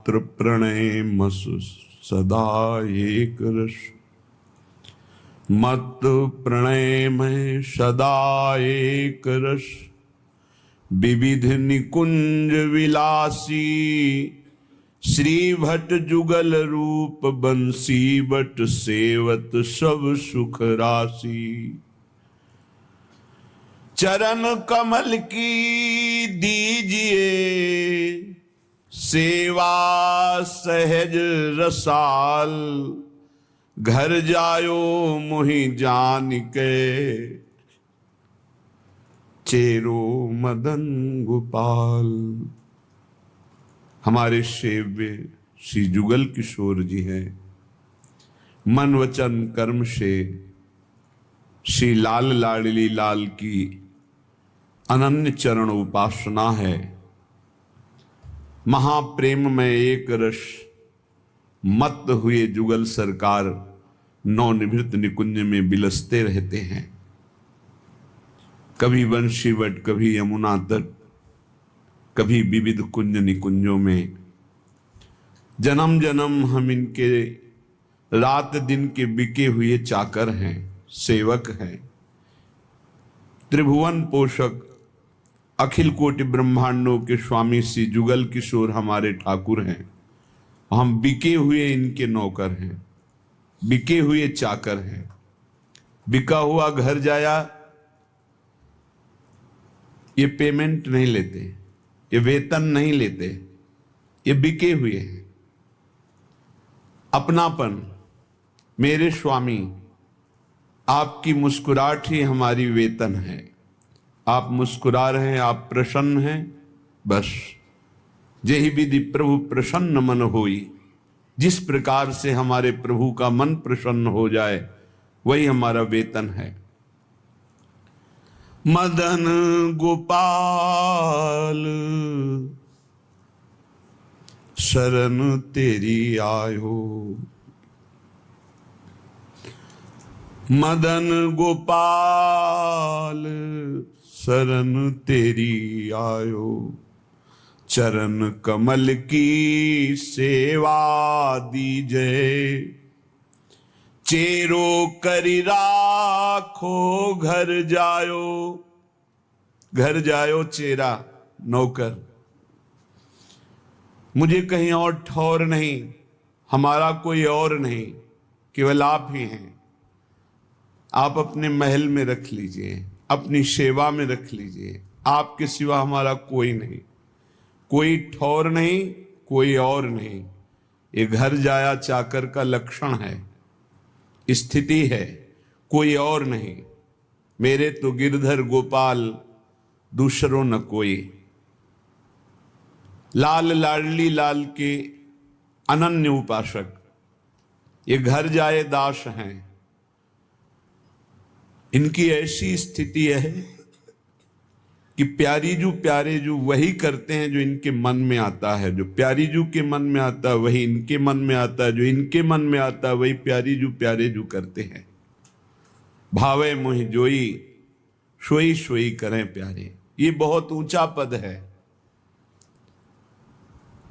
मात्र प्रणय मस सदा एक रस। मत प्रणय में सदा एक रस, विविध निकुंज विलासी। श्री भट जुगल रूप बंसी बट, सेवत सब सुख राशि। चरण कमल की दीजिए सेवा सहज रसाल। घर जायो मोहि जान के, चेरो मदन गोपाल। हमारे सेव्य श्री जुगल किशोर जी हैं। मन वचन कर्म से श्री लाल लाडली लाल की अनन्य चरण उपासना है। महाप्रेम में एक रस मत हुए जुगल सरकार, नवनिभृत निकुंज में बिलसते रहते हैं। कभी बंशीवट, कभी यमुना तट, कभी विविध कुंज निकुंजों में। जन्म जन्म हम इनके रात दिन के बिके हुए चाकर हैं, सेवक हैं। त्रिभुवन पोषक अखिल कोटि ब्रह्मांडों के स्वामी श्री जुगल किशोर हमारे ठाकुर हैं। हम बिके हुए इनके नौकर हैं, बिके हुए चाकर हैं। बिका हुआ घर जाया, ये पेमेंट नहीं लेते, ये वेतन नहीं लेते, ये बिके हुए हैं। अपनापन, मेरे स्वामी आपकी मुस्कुराहट ही हमारी वेतन है। आप मुस्कुरा रहे हैं, आप प्रसन्न हैं, बस जेहि विधि प्रभु प्रसन्न मन होई। जिस प्रकार से हमारे प्रभु का मन प्रसन्न हो जाए वही हमारा वेतन है। मदन गोपाल शरण तेरी आयो। मदन गोपाल शरण तेरी आयो। चरण कमल की सेवा दीजे, चेरो करी राखो घर जायो। घर जायो चेरा नौकर, मुझे कहीं और ठौर नहीं, हमारा कोई और नहीं, केवल आप ही हैं। आप अपने महल में रख लीजिए, अपनी सेवा में रख लीजिए। आपके सिवा हमारा कोई नहीं, कोई ठौर नहीं, कोई और नहीं। ये घर जाया चाकर का लक्षण है, स्थिति है, कोई और नहीं। मेरे तो गिरधर गोपाल दूसरों न कोई। लाल लाडली लाल के अनन्य उपासक ये घर जाए दास हैं। इनकी ऐसी स्थिति है कि प्यारी जू प्यारे जू वही करते हैं जो इनके मन में आता है। जो प्यारी जू के मन में आता है वही इनके मन में आता है, जो इनके मन में आता है वही प्यारी जू प्यारे जू करते हैं। भावे मोहि जोई, सोई सोई करें प्यारे। ये बहुत ऊंचा पद है।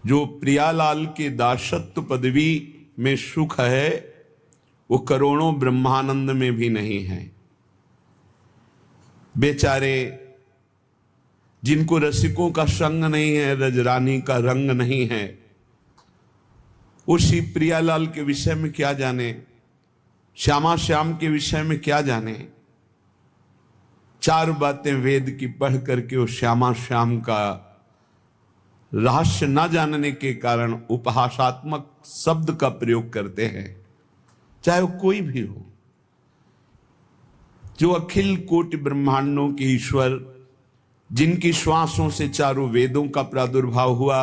जो प्रियालाल के दासत्व पदवी में सुख है वो करोड़ों ब्रह्मानंद में भी नहीं है। बेचारे जिनको रसिकों का संग नहीं है, रजरानी का रंग नहीं है, उसी प्रियालाल के विषय में क्या जाने, श्यामा श्याम के विषय में क्या जाने। चार बातें वेद की पढ़ करके वो श्यामा श्याम का रहस्य न जानने के कारण उपहासात्मक शब्द का प्रयोग करते हैं, चाहे वो कोई भी हो। जो अखिल कोटि ब्रह्मांडों के ईश्वर, जिनकी श्वासों से चारों वेदों का प्रादुर्भाव हुआ,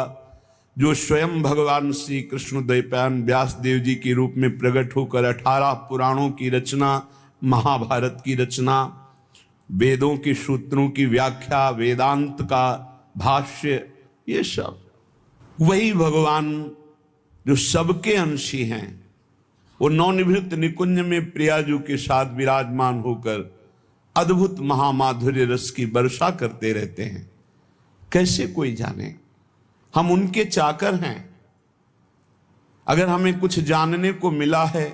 जो स्वयं भगवान श्री कृष्ण द्वैपायन व्यास देव जी के रूप में प्रकट होकर 18 पुराणों की रचना, महाभारत की रचना, वेदों के सूत्रों की व्याख्या, वेदांत का भाष्य, ये सब वही भगवान जो सबके अंशी हैं, वो नवनिभृत निकुंज में प्रियाजू के साथ विराजमान होकर अद्भुत महामाधुर्य रस की वर्षा करते रहते हैं। कैसे कोई जाने, हम उनके चाकर हैं। अगर हमें कुछ जानने को मिला है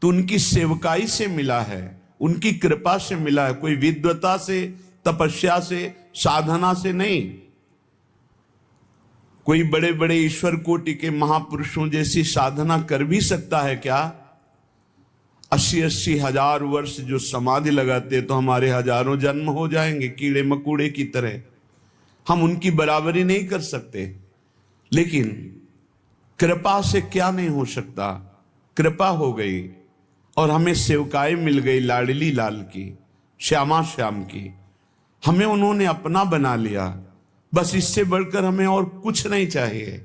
तो उनकी सेवकाई से मिला है, उनकी कृपा से मिला है, कोई विद्वता से, तपस्या से, साधना से नहीं। कोई बड़े बड़े ईश्वर कोटि के महापुरुषों जैसी साधना कर भी सकता है क्या? 80-80 हजार वर्ष जो समाधि लगाते तो हमारे हजारों जन्म हो जाएंगे कीड़े मकोड़े की तरह। हम उनकी बराबरी नहीं कर सकते, लेकिन कृपा से क्या नहीं हो सकता। कृपा हो गई और हमें सेवकाई मिल गई लाडली लाल की, श्यामा श्याम की। हमें उन्होंने अपना बना लिया, बस इससे बढ़कर हमें और कुछ नहीं चाहिए।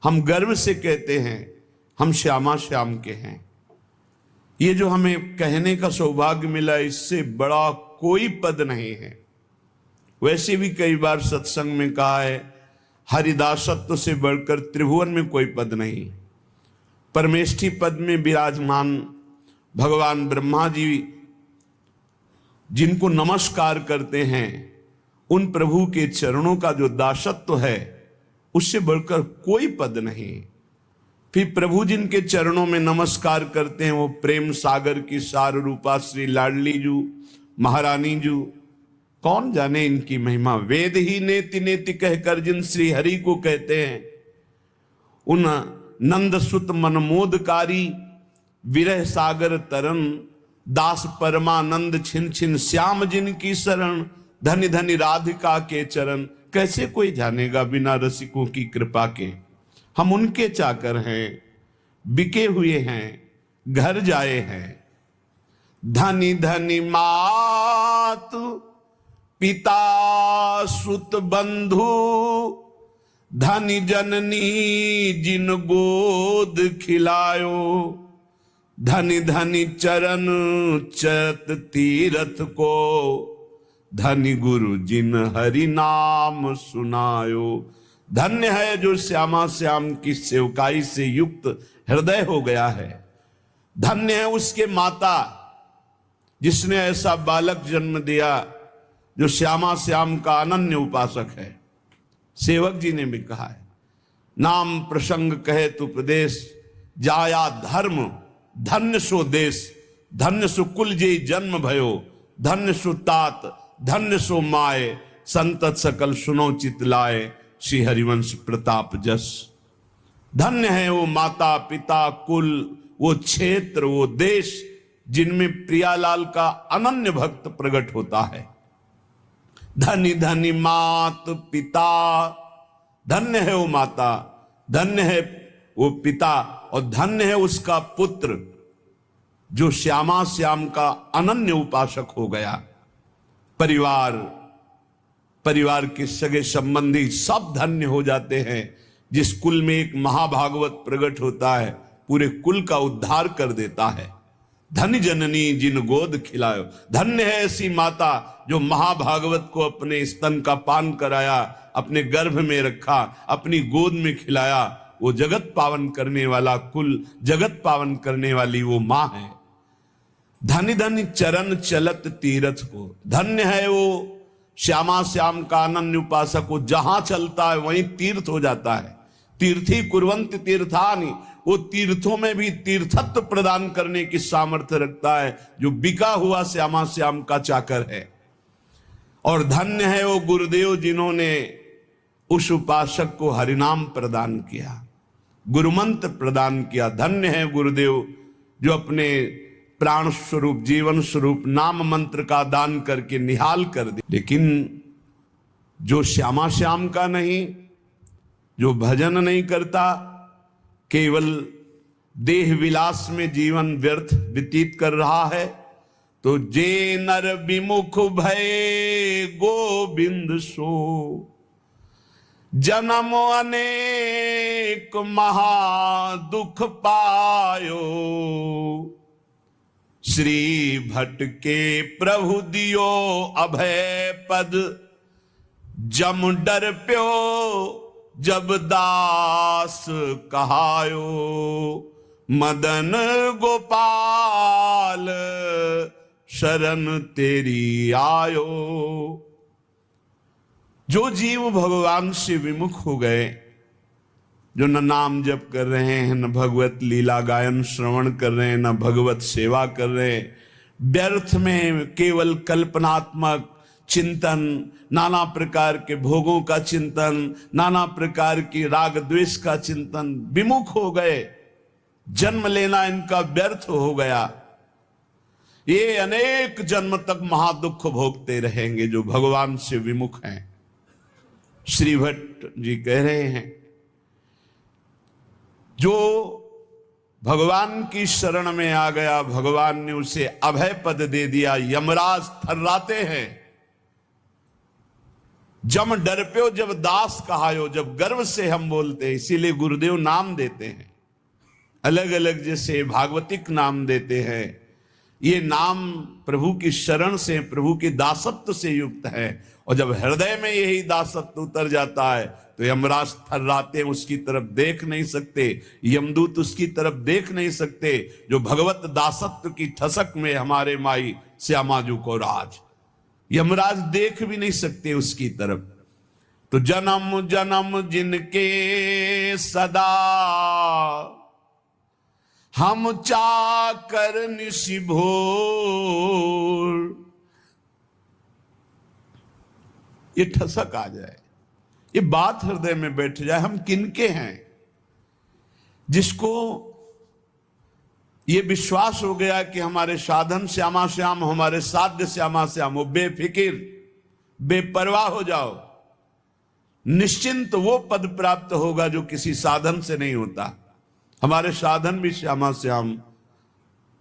हम गर्व से कहते हैं हम श्यामा श्याम के हैं। ये जो हमें कहने का सौभाग्य मिला, इससे बड़ा कोई पद नहीं है। वैसे भी कई बार सत्संग में कहा है, हरिदासत्व से बढ़कर त्रिभुवन में कोई पद नहीं। परमेष्ठी पद में विराजमान भगवान ब्रह्मा जी जिनको नमस्कार करते हैं, उन प्रभु के चरणों का जो दासत्व है, उससे बढ़कर कोई पद नहीं। फिर प्रभु जिनके चरणों में नमस्कार करते हैं, वो प्रेम सागर की सार रूपा श्री लाडली जू महारानी जू। कौन जाने इनकी महिमा। वेद ही नेति नेति कहकर जिन श्री हरि को कहते हैं, उन नंद सुत मनमोदकारी विरह सागर तरन, दास परमानंद छिन छिन श्याम जिनकी शरण, धनि धनि राधिका के चरण। कैसे कोई जानेगा बिना रसिकों की कृपा के। हम उनके चाकर हैं, बिके हुए हैं, घर जाए हैं। धनि धनि मात पिता सुत बंधु, धनि जननी जिन गोद खिलायो, धनि धनि चरण चरत तीरथ को, धनि गुरु जिन हरि नाम सुनायो। धन्य है जो श्यामा श्याम की सेवकाई से युक्त हृदय हो गया है। धन्य है उसके माता जिसने ऐसा बालक जन्म दिया जो श्यामा श्याम का अनन्य उपासक है। सेवक जी ने भी कहा है, नाम प्रसंग कहे तु प्रदेश, जाया धर्म धन्य सो देश, धन्य सो कुल जे जन्म भयो, धन्य सो तात धन्य सो माए, संतत सकल सुनो चित लाए, श्री हरिवंश प्रताप जस। धन्य है वो माता पिता कुल, वो क्षेत्र, वो देश जिनमें प्रियालाल का अनन्य भक्त प्रकट होता है। धनी धनी मात पिता, धन्य है वो माता, धन्य है वो पिता, और धन्य है उसका पुत्र जो श्यामा श्याम का अनन्य उपासक हो गया। परिवार के सगे संबंधी सब धन्य हो जाते हैं। जिस कुल में एक महाभागवत प्रकट होता है, पूरे कुल का उद्धार कर देता है। धन्य जननी जिन गोद खिलायो, धन्य है ऐसी माता जो महाभागवत को अपने स्तन का पान कराया, अपने गर्भ में रखा, अपनी गोद में खिलाया। वो जगत पावन करने वाला कुल, जगत पावन करने वाली वो मां है। धन्य धन्य चरण चलत तीरथ को, धन्य है वो श्यामा श्याम का अनन्य उपासक को, जहां चलता है वहीं तीर्थ हो जाता है। तीर्थी कुर्वन्त तीर्थानि, वो तीर्थों में भी तीर्थत्व प्रदान करने की सामर्थ्य रखता है, जो बिका हुआ श्यामा श्याम का चाकर है। और धन्य है वो गुरुदेव जिन्होंने उस उपासक को हरिनाम प्रदान किया, गुरुमंत्र प्रदान किया। धन्य है गुरुदेव जो अपने प्राण स्वरूप जीवन स्वरूप नाम मंत्र का दान करके निहाल कर दे। लेकिन जो श्यामा श्याम का नहीं, जो भजन नहीं करता, केवल देह विलास में जीवन व्यर्थ व्यतीत कर रहा है, तो जे नर विमुख भय गोविंद सो, जन्म अनेक महा दुख पायो, श्री भट्ट के प्रभु दियो अभय पद, जम डर प्यो जब दास कहायो, मदन गोपाल शरण तेरी आयो। जो जीव भगवान से विमुख हो गए, जो न नाम जप कर रहे हैं, न भगवत लीला गायन श्रवण कर रहे हैं, न भगवत सेवा कर रहे हैं, व्यर्थ में केवल कल्पनात्मक चिंतन, नाना प्रकार के भोगों का चिंतन, नाना प्रकार की राग द्वेष का चिंतन, विमुख हो गए। जन्म लेना इनका व्यर्थ हो गया। ये अनेक जन्म तक महादुख भोगते रहेंगे जो भगवान से विमुख हैं। श्री भट्ट जी कह रहे हैं, जो भगवान की शरण में आ गया, भगवान ने उसे अभय पद दे दिया। यमराज थर्राते हैं, जम डर पे जब दास कहायो, जब गर्व से हम बोलते हैं। इसीलिए गुरुदेव नाम देते हैं, अलग अलग जैसे भागवतिक नाम देते हैं। ये नाम प्रभु की शरण से, प्रभु के दासत्व से युक्त है। और जब हृदय में यही दासत्व उतर जाता है तो यमराज थर्राते, उसकी तरफ देख नहीं सकते, यमदूत उसकी तरफ देख नहीं सकते। जो भगवत दासत्व की ठसक में हमारे माई श्यामाजू को राज, यमराज देख भी नहीं सकते उसकी तरफ। तो जन्म जन्म जिनके सदा हम चाकर निशि भोर, ये ठसक आ जाए, ये बात हृदय में बैठ जाए, हम किनके हैं। जिसको ये विश्वास हो गया कि हमारे साधन श्यामा श्याम, हमारे साध्य श्यामा श्याम, वो बेफिकिर बेपरवाह हो जाओ, निश्चिंत वो पद प्राप्त होगा जो किसी साधन से नहीं होता। हमारे साधन भी श्यामा श्याम,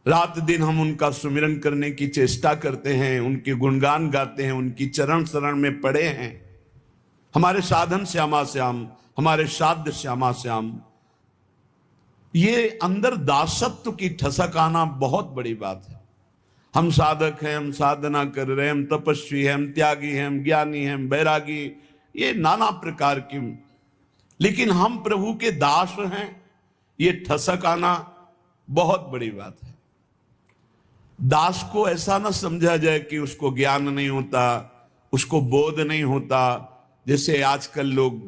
रात दिन हम उनका सुमिरन करने की चेष्टा करते हैं, उनके गुणगान गाते हैं, उनकी चरण शरण में पड़े हैं। हमारे साधन श्यामा श्याम, हमारे साध्य श्यामा श्याम। ये अंदर दासत्व की ठसक आना बहुत बड़ी बात है। हम साधक हैं, हम साधना कर रहे हैं, हम तपस्वी हैं, हम त्यागी हैं, हम ज्ञानी हैं, हम बैरागी, ये नाना प्रकार की, लेकिन हम प्रभु के दास हैं, ये ठसक आना बहुत बड़ी बात है। दास को ऐसा ना समझा जाए कि उसको ज्ञान नहीं होता, उसको बोध नहीं होता। जैसे आजकल लोग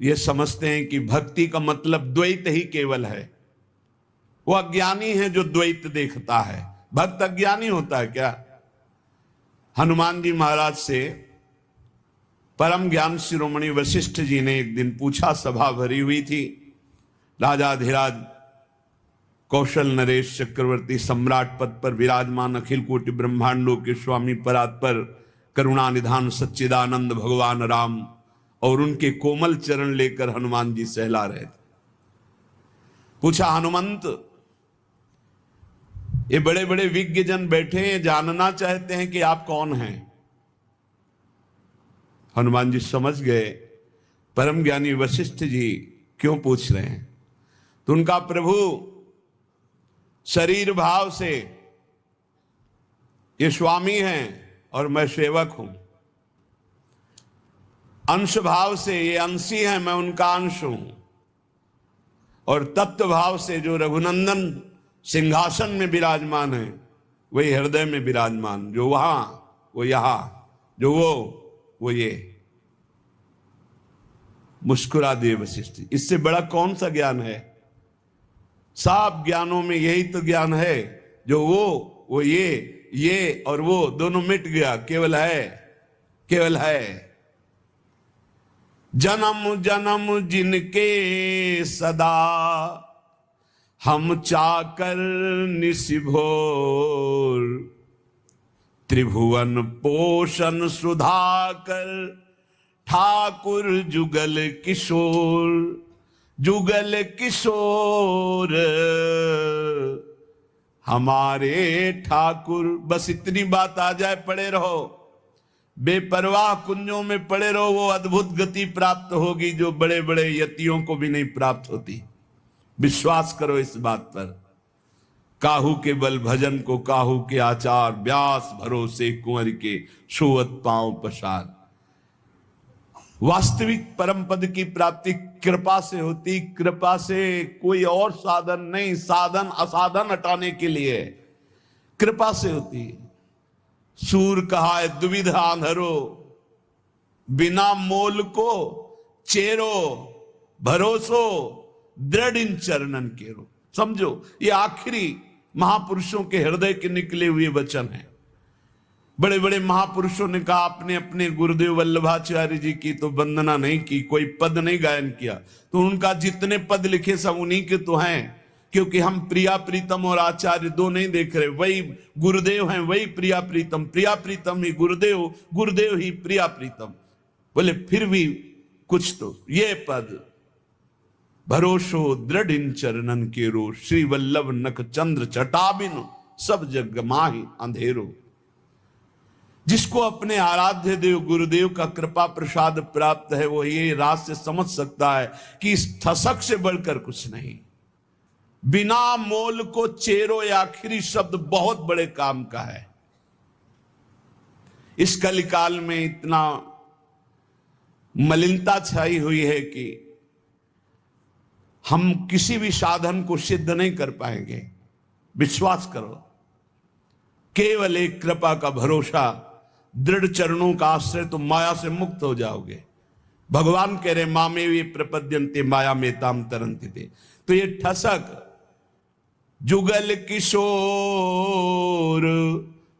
ये समझते हैं कि भक्ति का मतलब द्वैत ही केवल है। वो अज्ञानी है जो द्वैत देखता है। भक्त अज्ञानी होता है क्या? हनुमान जी महाराज से परम ज्ञान शिरोमणि वशिष्ठ जी ने एक दिन पूछा, सभा भरी हुई थी, राजाधिराज कौशल नरेश चक्रवर्ती सम्राट पद पर विराजमान अखिल कोटि ब्रह्मांडों के स्वामी परात्पर करुणा निधान सच्चिदानंद भगवान राम और उनके कोमल चरण लेकर हनुमान जी सहला रहे थे। पूछा, हनुमंत, ये बड़े बड़े विज्ञ जन बैठे हैं, जानना चाहते हैं कि आप कौन हैं। हनुमान जी समझ गए परम ज्ञानी वशिष्ठ जी क्यों पूछ रहे हैं। तो उनका प्रभु शरीर भाव से ये स्वामी हैं और मैं सेवक हूं, अंश भाव से ये अंशी हैं, मैं उनका अंश हूं, और तत्व भाव से जो रघुनंदन सिंहासन में विराजमान है वही हृदय में विराजमान, जो वहां वो यहां, जो वो ये। मुस्कुरा दिए वशिष्ठ। इससे बड़ा कौन सा ज्ञान है? सब ज्ञानों में यही तो ज्ञान है, जो वो ये और वो दोनों मिट गया, केवल है, केवल है। जन्म जन्म जिनके सदा हम चाकर निशि भोर, त्रिभुवन पोषण सुधाकर ठाकुर जुगल किशोर, जुगल किशोर हमारे ठाकुर। बस इतनी बात आ जाए, पड़े रहो, बेपरवाह कुंजों में पड़े रहो, वो अद्भुत गति प्राप्त होगी जो बड़े बड़े यतियों को भी नहीं प्राप्त होती। विश्वास करो इस बात पर। काहू के बल भजन को काहू के आचार, व्यास भरोसे कुंवर के सोवत पांव पसार। वास्तविक परम पद की प्राप्ति कृपा से होती, कृपा से, कोई और साधन नहीं। साधन असाधन हटाने के लिए कृपा से होती। सूर कहा है दुविधा आंधरो, बिना मोल को चेरो भरोसो दृढ़ इन चरणन केरो। समझो, ये आखिरी महापुरुषों के हृदय के निकले हुए वचन हैं। बड़े बड़े महापुरुषों ने कहा, आपने अपने गुरुदेव वल्लभाचार्य जी की तो वंदना नहीं की, कोई पद नहीं गायन किया, तो उनका जितने पद लिखे सब उन्हीं के तो हैं, क्योंकि हम प्रिया प्रीतम और आचार्य दो नहीं देख रहे, वही गुरुदेव हैं, वही प्रिया प्रीतम ही गुरुदेव, गुरुदेव ही प्रिया प्रीतम। बोले फिर भी कुछ तो, ये पद भरोसो दृढ़ इन चरणन केरो, श्री वल्लभ नख चंद्र चटाबिन सब जग माहि अंधेरो। जिसको अपने आराध्य देव गुरुदेव का कृपा प्रसाद प्राप्त है, वो ये राज से समझ सकता है कि इस ठसक से बढ़कर कुछ नहीं। बिना मोल को चेरो, ये आखिरी शब्द बहुत बड़े काम का है। इस कलिकाल में इतना मलिनता छाई हुई है कि हम किसी भी साधन को सिद्ध नहीं कर पाएंगे। विश्वास करो, केवल एक कृपा का भरोसा, दृढ़ चरणों का आश्रय, तो माया से मुक्त हो जाओगे। भगवान कह रहे मामे वे प्रपद्यन्ते माया में ताम तरन्ति थे। तो ये ठसक जुगल किशोर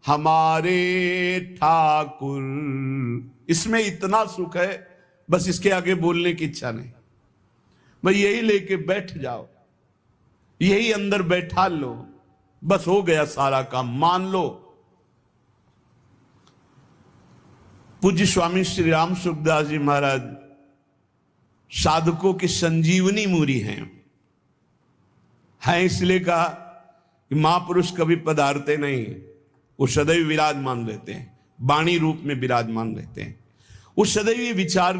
हमारे ठाकुर, इसमें इतना सुख है, बस इसके आगे बोलने की इच्छा नहीं। भाई यही लेके बैठ जाओ, यही अंदर बैठा लो, बस हो गया सारा काम, मान लो। पूज्य स्वामी श्री राम सुखदास जी महाराज साधकों की संजीवनी मूरी हैं। इसलिए कहा कि महापुरुष कभी पधारते नहीं, वो सदैव विराजमान रहते हैं, वाणी रूप में विराजमान रहते हैं, वो सदैव विचार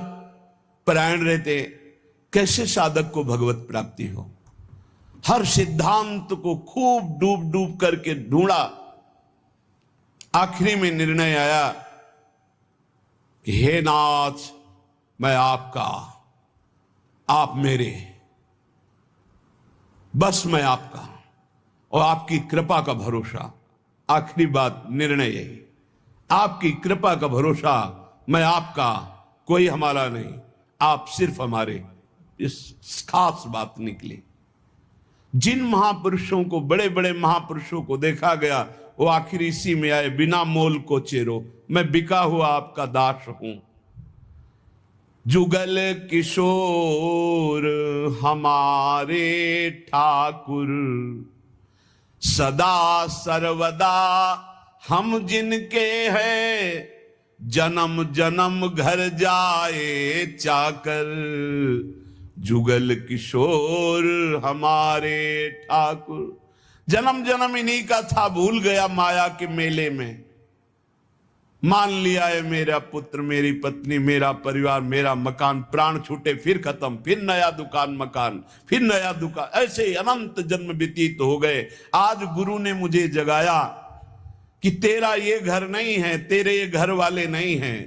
परायण रहते हैं। कैसे साधक को भगवत प्राप्ति हो, हर सिद्धांत को खूब डूब डूब करके ढूंढा, आखिरी में निर्णय आया कि हे नाथ, मैं आपका, आप मेरे, बस मैं आपका और आपकी कृपा का भरोसा। आखिरी बात, निर्णय यही, आपकी कृपा का भरोसा, मैं आपका, कोई हमारा नहीं, आप सिर्फ हमारे। इस खास बात निकली। जिन महापुरुषों को, बड़े बड़े महापुरुषों को देखा गया, वो आखिर इसी में आए, बिना मोल को चेरो, मैं बिका हुआ आपका दास हूं। जुगल किशोर हमारे ठाकुर, सदा सर्वदा हम जिनके हैं, जन्म जन्म घर जाए चाकर। जुगल किशोर हमारे ठाकुर, जन्म जन्म इन्हीं का था, भूल गया माया के मेले में। मान लिया है मेरा पुत्र, मेरी पत्नी, मेरा परिवार, मेरा मकान, प्राण छूटे फिर खत्म, फिर नया दुकान मकान, फिर नया दुकान, ऐसे अनंत जन्म व्यतीत हो गए। आज गुरु ने मुझे जगाया कि तेरा ये घर नहीं है, तेरे ये घर वाले नहीं हैं,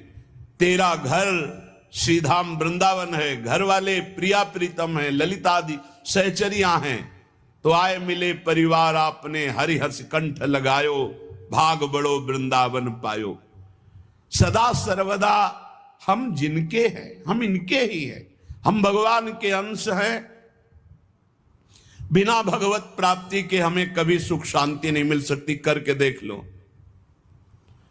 तेरा घर श्रीधाम वृंदावन है, घर वाले प्रिया प्रीतम है, ललितादि सहचरियां हैं। तो आए मिले परिवार आपने, हरिहस कंठ लगायो, भाग बड़ो वृंदावन पायो। सदा सर्वदा हम जिनके हैं, हम इनके ही हैं, हम भगवान के अंश हैं। बिना भगवत प्राप्ति के हमें कभी सुख शांति नहीं मिल सकती। करके देख लो,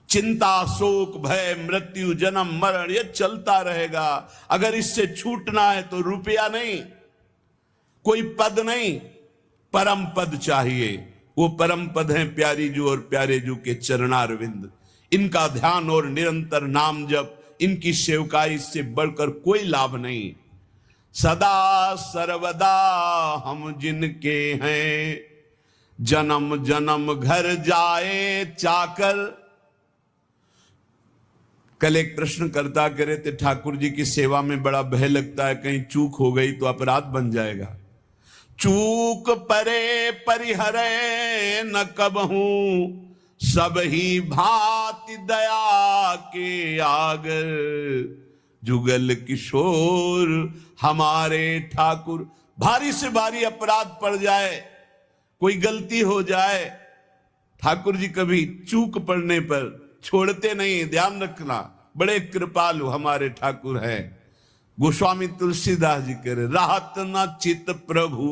चिंता शोक भय मृत्यु जन्म मरण ये चलता रहेगा। अगर इससे छूटना है तो रुपया नहीं, कोई पद नहीं, परम पद चाहिए। वो परम पद हैं प्यारी जू और प्यारे जू के चरणारविंद। इनका ध्यान और निरंतर नाम जप, इनकी सेवकाई से बढ़कर कोई लाभ नहीं। सदा सर्वदा हम जिनके हैं, जन्म जन्म घर जाए चाकर। कल एक प्रश्न करता कह रहे थे, ठाकुर जी की सेवा में बड़ा भय लगता है, कहीं चूक हो गई तो अपराध बन जाएगा। चूक परे परिहरे न कबहूं, सब ही भांति दया के आगर। जुगल किशोर हमारे ठाकुर। भारी से भारी अपराध पड़ जाए, कोई गलती हो जाए, ठाकुर जी कभी चूक पड़ने पर छोड़ते नहीं, ध्यान रखना। बड़े कृपालु हमारे ठाकुर हैं। गोस्वामी तुलसीदास जी कह रहे, राहत न चित प्रभु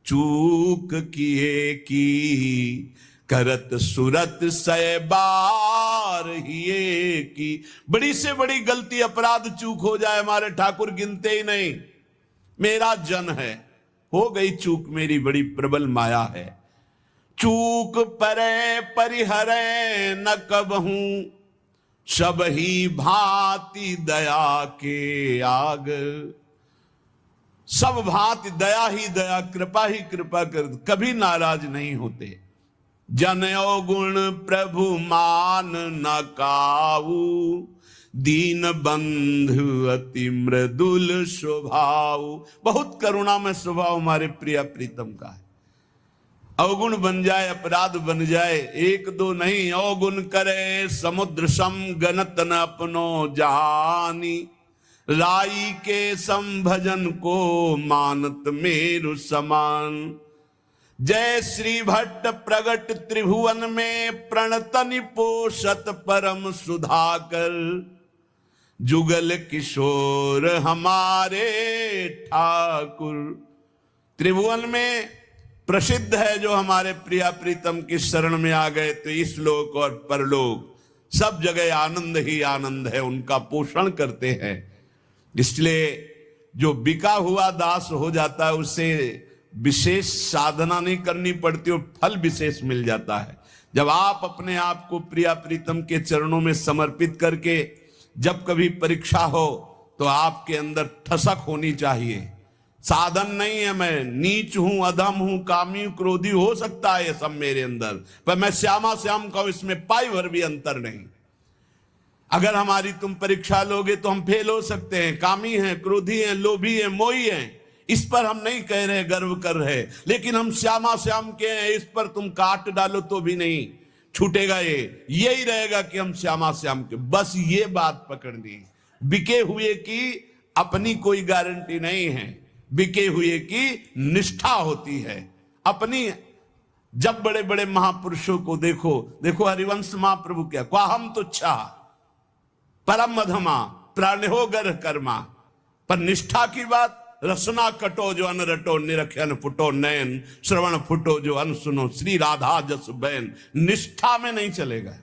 चूक किए की, करत सुरत सय बार हिए की। बड़ी से बड़ी गलती अपराध चूक हो जाए हमारे ठाकुर गिनते ही नहीं। मेरा जन है, हो गई चूक मेरी बड़ी प्रबल माया है। चूक परे परिहरे न कबहूं, सब ही भांति दया के आग। सब भांति दया ही दया, कृपा ही कृपा कर, कभी नाराज नहीं होते। जनयो गुण प्रभु मान न काऊ, दीन बंधु अति मृदुल स्वभाव। बहुत करुणा में स्वभाव हमारे प्रिय प्रीतम का है। अवगुण बन जाए, अपराध बन जाए, एक दो नहीं, अवगुण करे समुद्र सम, गणत न अपनो जहानी। राई के संभजन को मानत मेरु समान। जय श्री भट्ट प्रगट त्रिभुवन में, प्रणतनि पोषत परम सुधाकर। जुगल किशोर हमारे ठाकुर। त्रिभुवन में प्रसिद्ध है जो हमारे प्रिया प्रीतम की शरण में आ गए तो इस लोक और परलोक सब जगह आनंद ही आनंद है, उनका पोषण करते हैं। इसलिए जो बिका हुआ दास हो जाता है उसे विशेष साधना नहीं करनी पड़ती और फल विशेष मिल जाता है। जब आप अपने आप को प्रिया प्रीतम के चरणों में समर्पित करके जब कभी परीक्षा हो तो आपके अंदर ठसक होनी चाहिए। साधन नहीं है, मैं नीच हूं, अधम हूं, कामी, क्रोधी हो सकता है ये सब मेरे अंदर, पर मैं श्यामा श्याम का, इसमें पाई भर भी अंतर नहीं। अगर हमारी तुम परीक्षा लोगे तो हम फेल हो सकते हैं, कामी हैं, क्रोधी हैं, लोभी हैं, मोही हैं, इस पर हम नहीं कह रहे, गर्व कर रहे, लेकिन हम श्यामा श्याम के हैं, इस पर तुम काट डालो तो भी नहीं छूटेगा। ये यही रहेगा कि हम श्यामा श्याम के, बस ये बात पकड़नी। बिके हुए की अपनी कोई गारंटी नहीं है, बिके हुए की निष्ठा होती है अपनी। जब बड़े बड़े महापुरुषों को देखो, देखो हरिवंश महाप्रभु क्या, क्वाहम तुच्छा परम मधमा प्राणहो गर कर्मा, पर निष्ठा की बात, रसना कटो जो अन रटो, निरखन फुटो नयन, श्रवण फुटो जो अन सुनो, श्री राधा जस बैन। निष्ठा में नहीं चलेगा।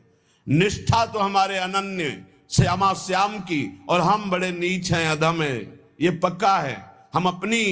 निष्ठा तो हमारे अनन्य श्यामा श्याम की, और हम बड़े नीच हैं, अधम हैं, ये पक्का है। हम अपनी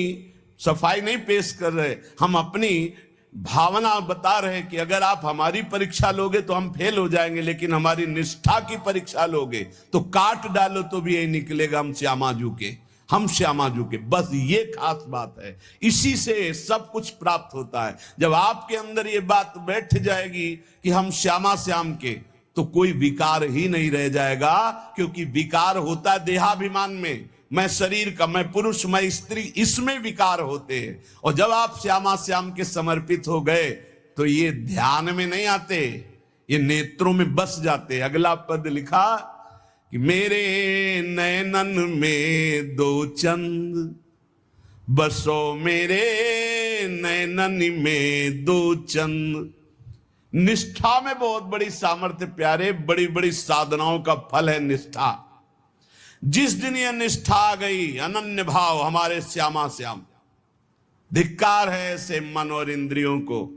सफाई नहीं पेश कर रहे, हम अपनी भावना बता रहे कि अगर आप हमारी परीक्षा लोगे तो हम फेल हो जाएंगे, लेकिन हमारी निष्ठा की परीक्षा लोगे तो काट डालो तो भी यही निकलेगा, हम श्यामाजू के, हम श्यामाजू के। बस ये खास बात है, इसी से सब कुछ प्राप्त होता है। जब आपके अंदर ये बात बैठ जाएगी कि हम श्यामा श्याम के, तो कोई विकार ही नहीं रह जाएगा, क्योंकि विकार होता है देहाभिमान में, मैं शरीर का, मैं पुरुष, मैं स्त्री, इसमें विकार होते हैं। और जब आप श्यामा श्याम के समर्पित हो गए तो ये ध्यान में नहीं आते, ये नेत्रों में बस जाते। अगला पद लिखा कि मेरे नैनन में दो चंद बसो, मेरे नैनन में दो चंद। निष्ठा में बहुत बड़ी सामर्थ्य प्यारे, बड़ी बड़ी साधनाओं का फल है निष्ठा। जिस दिन यह निष्ठा आ गई, अनन्य भाव हमारे श्यामा श्याम, धिक्कार है ऐसे मन और इंद्रियों को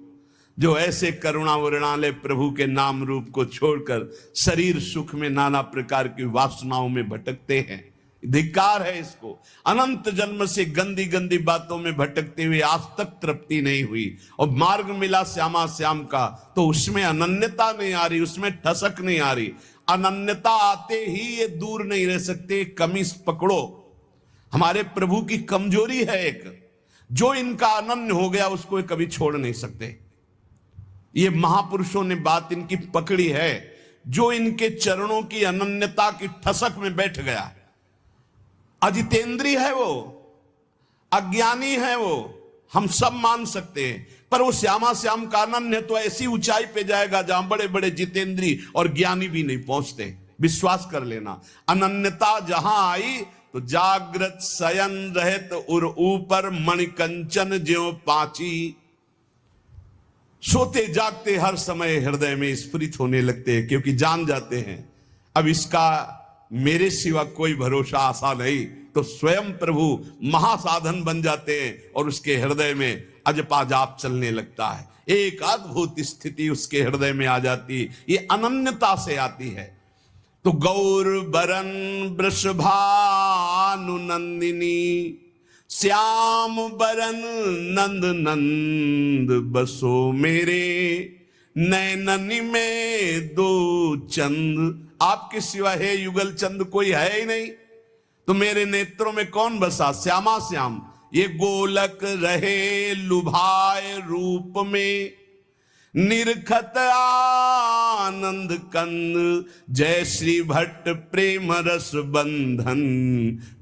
जो ऐसे करुणा वर्णाले प्रभु के नाम रूप को छोड़कर शरीर सुख में नाना प्रकार की वासनाओं में भटकते हैं। धिक्कार है इसको। अनंत जन्म से गंदी गंदी बातों में भटकते हुए आज तक तृप्ति नहीं हुई, और मार्ग मिला श्यामा श्याम का तो उसमें अनन्यता नहीं आ रही, उसमें ठसक नहीं आ रही। अनन्यता आते ही ये दूर नहीं रह सकते। कमी पकड़ो, हमारे प्रभु की कमजोरी है एक, जो इनका अनन्य हो गया उसको ये कभी छोड़ नहीं सकते। ये महापुरुषों ने बात इनकी पकड़ी है, जो इनके चरणों की अनन्यता की ठसक में बैठ गया। अजितेंद्रीय है वो, अज्ञानी है वो, हम सब मान सकते हैं, पर वो श्यामा श्याम का अनन्य तो ऐसी ऊंचाई पे जाएगा जहां बड़े बड़े जितेंद्री और ज्ञानी भी नहीं पहुंचते। विश्वास कर लेना, अनन्यता जहां आई तो जागृत शयन रहत उर ऊपर मणिकंचन ज्यों पाची। सोते जागते हर समय हृदय में स्फुरित होने लगते हैं, क्योंकि जान जाते हैं अब इसका मेरे सिवा कोई भरोसा आशा नहीं, तो स्वयं प्रभु महासाधन बन जाते हैं और उसके हृदय में अजपा जाप चलने लगता है। एक अद्भुत स्थिति उसके हृदय में आ जाती, ये अनन्यता से आती है। तो गौर बरन वृषभानु नंदिनी, श्याम बरन नंद नंद बसो मेरे, नैननी में दो चंद। आपके सिवा हे युगल चंद कोई है ही नहीं, तो मेरे नेत्रों में कौन बसा? श्यामा श्याम। ये गोलक रहे लुभाए रूप में, निरखत आनंद कंद, जय श्री भट्ट प्रेम रस बंधन,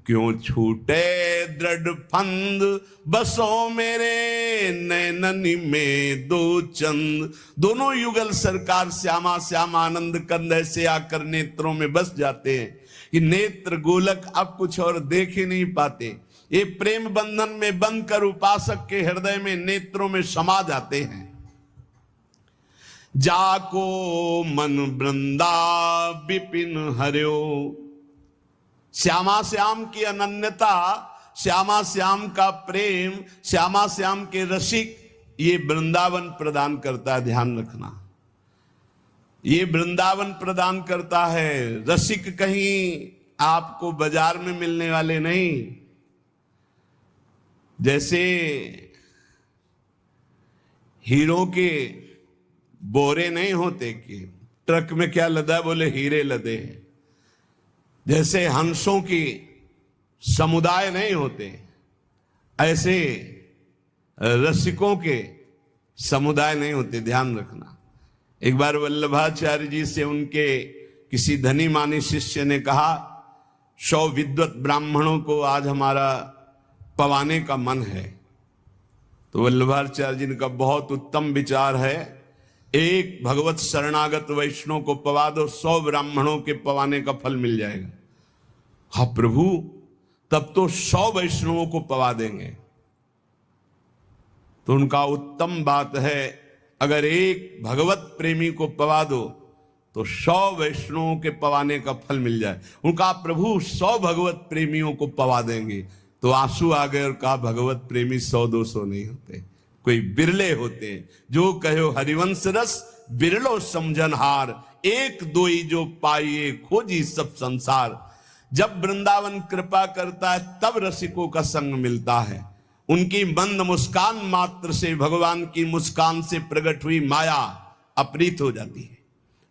क्यों छूटे दृढ़ फंद, बसो मेरे नैननी में दो चंद। दोनों युगल सरकार श्यामा श्याम आनंद कंद ऐसे आकर नेत्रों में बस जाते हैं कि नेत्र गोलक अब कुछ और देख ही नहीं पाते। ये प्रेम बंधन में बंध कर उपासक के हृदय में नेत्रों में समा जाते हैं। जाको मन वृंदा विपिन हरियो, श्यामा श्याम की अनन्यता, श्यामा श्याम का प्रेम, श्यामा श्याम के रसिक, ये वृंदावन प्रदान करता है। ध्यान रखना, ये वृंदावन प्रदान करता है। रसिक कहीं आपको बाजार में मिलने वाले नहीं। जैसे हीरो के बोरे नहीं होते कि ट्रक में क्या लदा, बोले हीरे लदे हैं। जैसे हंसों की समुदाय नहीं होते, ऐसे रसिकों के समुदाय नहीं होते। ध्यान रखना। एक बार वल्लभाचार्य जी से उनके किसी धनी मानी शिष्य ने कहा, 100 विद्वत ब्राह्मणों को आज हमारा पवाने का मन है। तो वल्लभाचार्य जी का बहुत उत्तम विचार है, एक भगवत शरणागत वैष्णव को पवा दो, 100 ब्राह्मणों के पवाने का फल मिल जाएगा। हाँ प्रभु, तब तो 100 वैष्णवों को पवा देंगे। तो उनका उत्तम बात है, अगर एक भगवत प्रेमी को पवा दो तो 100 वैष्णवों के पवाने का फल मिल जाए। उनका प्रभु 100 भगवत प्रेमियों को पवा देंगे। तो आंसू आ गए और कहा, भगवत प्रेमी 100-200 नहीं होते, कोई बिरले होते हैं। जो कहो हरिवंश रस बिरलो समझनहार, एक दोई जो पाइए खोजी सब संसार। जब वृंदावन कृपा करता है तब रसिकों का संग मिलता है। उनकी मंद मुस्कान मात्र से भगवान की मुस्कान से प्रकट हुई माया अपरीत हो जाती है,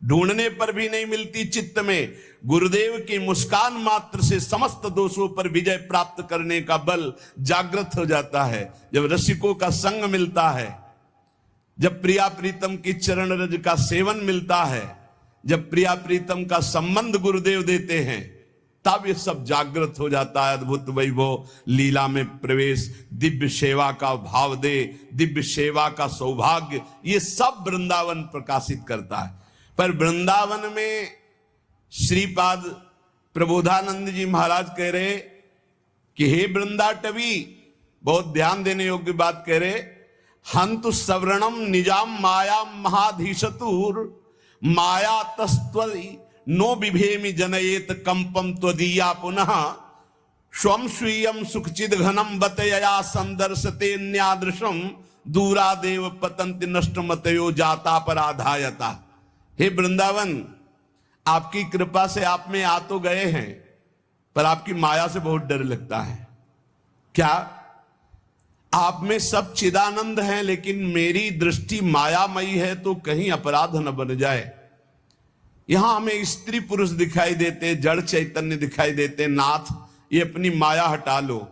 ढूंढने पर भी नहीं मिलती चित्त में। गुरुदेव की मुस्कान मात्र से समस्त दोषों पर विजय प्राप्त करने का बल जागृत हो जाता है। जब रसिकों का संग मिलता है, जब प्रिया प्रीतम की चरण रज का सेवन मिलता है, जब प्रिया प्रीतम का संबंध गुरुदेव देते हैं, तब ये सब जागृत हो जाता है। अद्भुत वैभव लीला में प्रवेश, दिव्य सेवा का भाव दे, दिव्य सेवा का सौभाग्य, ये सब वृंदावन प्रकाशित करता है। पर वृंदावन में श्रीपाद प्रबोधानंद जी महाराज कह रहे कि हे वृंदाटवी, बहुत ध्यान देने योग्य बात कह रहे, हंतु सवर्णम निजाम माया महाधीशतुर, माया तस्त्वरी नो बिभेमि जनयेत कंपम त्वदीया पुनः, स्वम स्वीयम सुखचिद घनम बतया संदर्शते न्यादृशम, दूरादेव पतंति नष्टमतयो जाता पराधायता। हे वृंदावन, आपकी कृपा से आप में आ तो गए हैं, पर आपकी माया से बहुत डर लगता है। क्या? आप में सब चिदानंद हैं, लेकिन मेरी दृष्टि मायामयी है, तो कहीं अपराध न बन जाए। यहां हमें स्त्री पुरुष दिखाई देते, जड़ चैतन्य दिखाई देते। नाथ, ये अपनी माया हटा लो।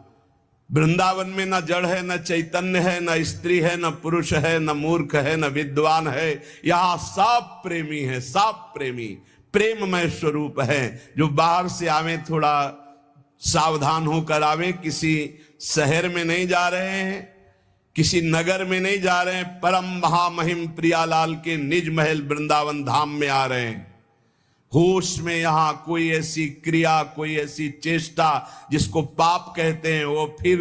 वृंदावन में न जड़ है, न चैतन्य है, न स्त्री है, न पुरुष है, न मूर्ख है, न विद्वान है। यहां सब प्रेमी है, सब प्रेमी प्रेममय स्वरूप है। जो बाहर से आवे थोड़ा सावधान होकर आवे। किसी शहर में नहीं जा रहे हैं, किसी नगर में नहीं जा रहे हैं, परम महामहिम प्रियालाल के निज महल वृंदावन धाम में आ रहे हैं। होश में यहां कोई ऐसी क्रिया, कोई ऐसी चेष्टा जिसको पाप कहते हैं, वो फिर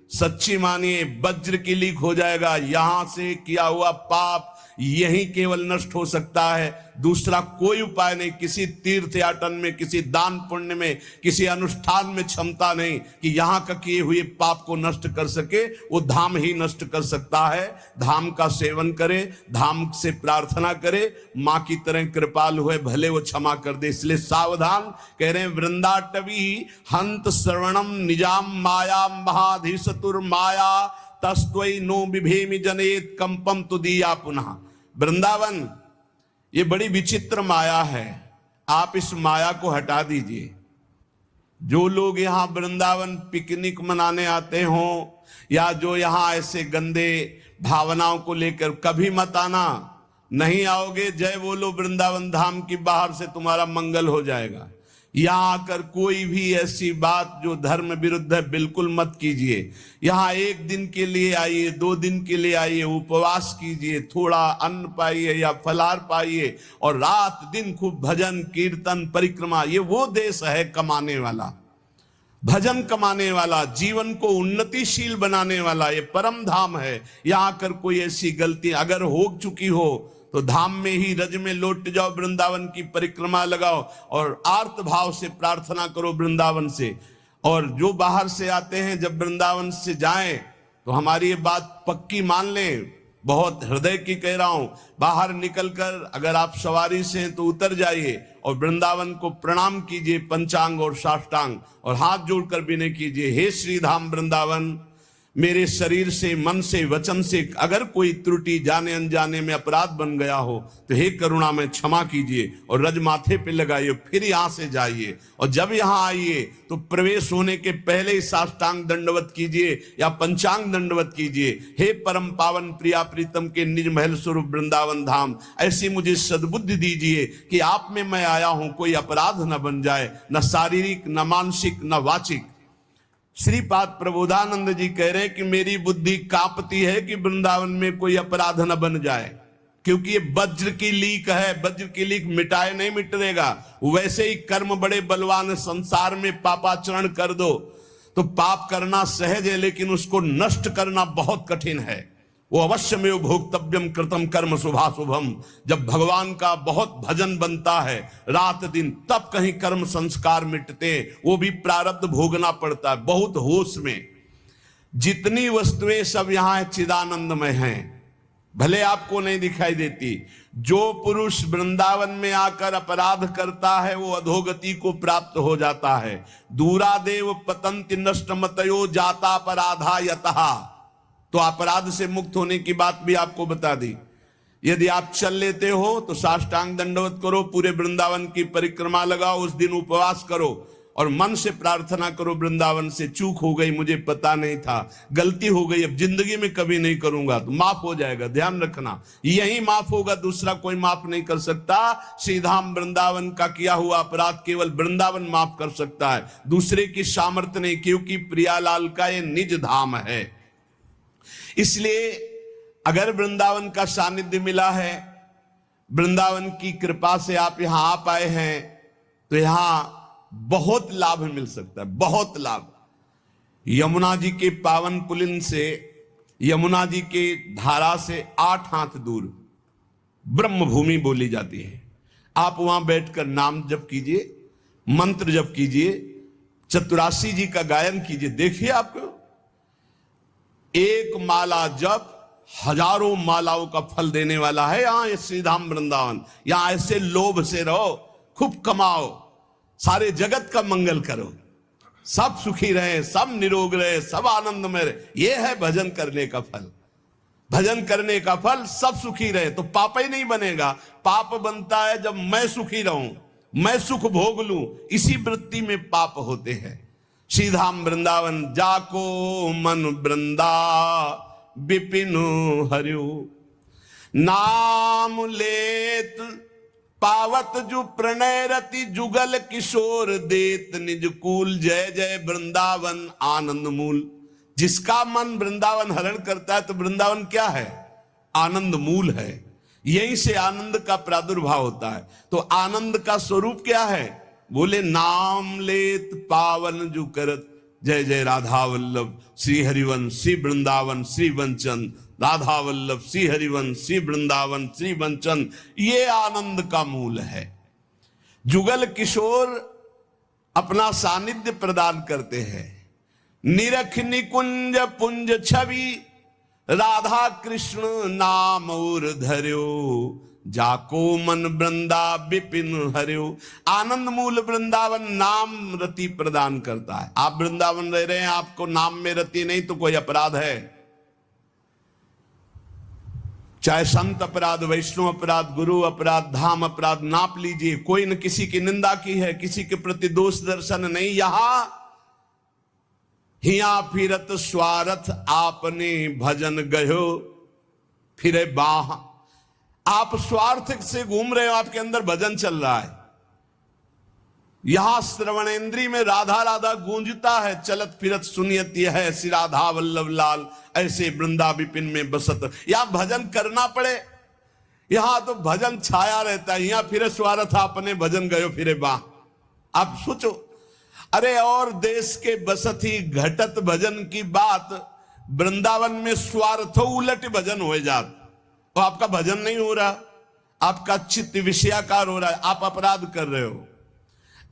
सच्ची मानिए वज्र की लीक हो जाएगा। यहां से किया हुआ पाप यही केवल नष्ट हो सकता है, दूसरा कोई उपाय नहीं। किसी तीर्थ याटन में, किसी दान पुण्य में, किसी अनुष्ठान में क्षमता नहीं कि यहां का किए हुए पाप को नष्ट कर सके। वो धाम ही नष्ट कर सकता है। धाम का सेवन करे, धाम से प्रार्थना करे, मां की तरह कृपालु है, भले वो क्षमा कर दे। इसलिए सावधान कह रहे हैं, वृंदाटवी हंत श्रवणम निजाम माया महाधीशतुर माया तस्त्वई नो विभेमि जनेत कंपम तुदिया पुनः। वृंदावन ये बड़ी विचित्र माया है, आप इस माया को हटा दीजिए। जो लोग यहां वृंदावन पिकनिक मनाने आते हों या जो यहां ऐसे गंदे भावनाओं को लेकर, कभी मत आना। नहीं आओगे, जय बोलो वृंदावन धाम की, बाहर से तुम्हारा मंगल हो जाएगा। यहां आकर कोई भी ऐसी बात जो धर्म विरुद्ध है बिल्कुल मत कीजिए। यहां 1 दिन के लिए आइए, 2 दिन के लिए आइए, उपवास कीजिए, थोड़ा अन्न पाइए या फलाहार पाइए और रात दिन खूब भजन कीर्तन परिक्रमा। ये वो देश है कमाने वाला, भजन कमाने वाला, जीवन को उन्नतिशील बनाने वाला, ये परम धाम है। यहां आकर कोई ऐसी गलती अगर हो चुकी हो तो धाम में ही रज में लौट जाओ, वृंदावन की परिक्रमा लगाओ और आर्त भाव से प्रार्थना करो वृंदावन से। और जो बाहर से आते हैं, जब वृंदावन से जाएं तो हमारी ये बात पक्की मान लें, बहुत हृदय की कह रहा हूं। बाहर निकलकर अगर आप सवारी से हैं तो उतर जाइए और वृंदावन को प्रणाम कीजिए, पंचांग और साष्टांग, और हाथ जोड़कर विनय कीजिए, हे श्री धाम वृंदावन, मेरे शरीर से, मन से, वचन से अगर कोई त्रुटि जाने अनजाने में अपराध बन गया हो तो हे करुणा में क्षमा कीजिए। और रज माथे पे लगाइए, फिर यहां से जाइए और जब यहां आइए तो प्रवेश होने के पहले ही साष्टांग दंडवत कीजिए या पंचांग दंडवत कीजिए। हे परम पावन प्रिया प्रीतम के निज महल स्वरूप वृंदावन धाम, ऐसी मुझे सद्बुद्धि दीजिए कि आप में मैं आया हूं, कोई अपराध न बन जाए, न शारीरिक, न मानसिक, न वाचिक। श्रीपाद प्रबोधानंद जी कह रहे कि मेरी बुद्धि कांपती है कि वृंदावन में कोई अपराध न बन जाए, क्योंकि ये वज्र की लीक है। वज्र की लीक मिटाए नहीं मिटेगा। वैसे ही कर्म बड़े बलवान, संसार में पापाचरण कर दो तो पाप करना सहज है, लेकिन उसको नष्ट करना बहुत कठिन है। वो अवश्य में भोक्तव्यम कृतम कर्म शुभाशुभम। जब भगवान का बहुत भजन बनता है रात दिन, तब कहीं कर्म संस्कार मिटते, वो भी प्रारब्ध भोगना पड़ता है। बहुत होश में, जितनी वस्तुएं सब यहां चिदानंदमय हैं, भले आपको नहीं दिखाई देती। जो पुरुष वृंदावन में आकर अपराध करता है वो अधोगति को प्राप्त हो जाता है। दूरादेव पतंति नष्ट मतयो जाता अपराधा यतः। तो अपराध से मुक्त होने की बात भी आपको बता दी। यदि आप चल लेते हो तो साष्टांग दंडवत करो, पूरे वृंदावन की परिक्रमा लगाओ, उस दिन उपवास करो और मन से प्रार्थना करो वृंदावन से, चूक हो गई, मुझे पता नहीं था, गलती हो गई, अब जिंदगी में कभी नहीं करूंगा, तो माफ हो जाएगा। ध्यान रखना, यही माफ होगा, दूसरा कोई माफ नहीं कर सकता। श्रीधाम वृंदावन का किया हुआ अपराध केवल वृंदावन माफ कर सकता है, दूसरे की सामर्थ्य नहीं, क्योंकि प्रियालाल का ये निज धाम है। इसलिए अगर वृंदावन का सानिध्य मिला है, वृंदावन की कृपा से आप यहां आ पाए हैं, तो यहां बहुत लाभ मिल सकता है, बहुत लाभ। यमुना जी के पावन पुलिन से, यमुना जी के धारा से 8 हाथ दूर ब्रह्म भूमि बोली जाती है। आप वहां बैठकर नाम जप कीजिए, मंत्र जप कीजिए, चतुरासी जी का गायन कीजिए। देखिए, आपको एक माला जप हजारों मालाओं का फल देने वाला है यहां ये श्रीधाम वृंदावन। यहां ऐसे लोभ से रहो, खूब कमाओ, सारे जगत का मंगल करो, सब सुखी रहे, सब निरोग रहे, सब आनंद में रहे। यह है भजन करने का फल। भजन करने का फल सब सुखी रहे तो पाप ही नहीं बनेगा। पाप बनता है जब मैं सुखी रहूं, मैं सुख भोग लूं, इसी वृत्ति में पाप होते हैं। श्रीधाम वृंदावन जाको मन वृंदा विपिन हरियो, नाम लेत पावत जु प्रणय रति, जुगल किशोर देत निज कूल। जय जय वृंदावन आनंद मूल। जिसका मन वृंदावन हरण करता है तो वृंदावन क्या है? आनंद मूल है। यहीं से आनंद का प्रादुर्भाव होता है। तो आनंद का स्वरूप क्या है? बोले नाम लेत पावन जु करत जय जय राधा वल्लभ श्री हरिवंश श्री वृंदावन श्री वंचन, राधा वल्लभ श्री हरिवंश श्री वृंदावन श्री वंचन, ये आनंद का मूल है। जुगल किशोर अपना सानिध्य प्रदान करते हैं। निरख निकुंज पुंज छवि, राधा कृष्ण नाम और धर्यो, जाको मन वृंदा विपिन हर्यो। आनंद मूल वृंदावन नाम रति प्रदान करता है। आप वृंदावन रह रहे हैं, आपको नाम में रति नहीं तो कोई अपराध है। चाहे संत अपराध, वैष्णव अपराध, गुरु अपराध, धाम अपराध नाप लीजिए, कोई न किसी की निंदा की है, किसी के प्रति दोष दर्शन नहीं। यहां हिया फिरत स्वार्थ आपने भजन गयो फिरे बाह। आप स्वार्थ से घूम रहे हो, आपके अंदर भजन चल रहा है। यहां श्रवणेन्द्री में राधा राधा गूंजता है, चलत फिरत सुनियत यह है श्री राधा वल्लभ लाल, ऐसे वृंदा विपिन में बसत। यहां भजन करना पड़े, यहां तो भजन छाया रहता है। यहां फिरे स्वार्थ आपने भजन गयो फिरे बाह। आप सोचो, अरे और देश के बसत ही घटत भजन की बात, वृंदावन में स्वार्थो उलट भजन हो जात, तो आपका भजन नहीं हो रहा, आपका चित्त विषयाकार हो रहा है, आप अपराध कर रहे हो।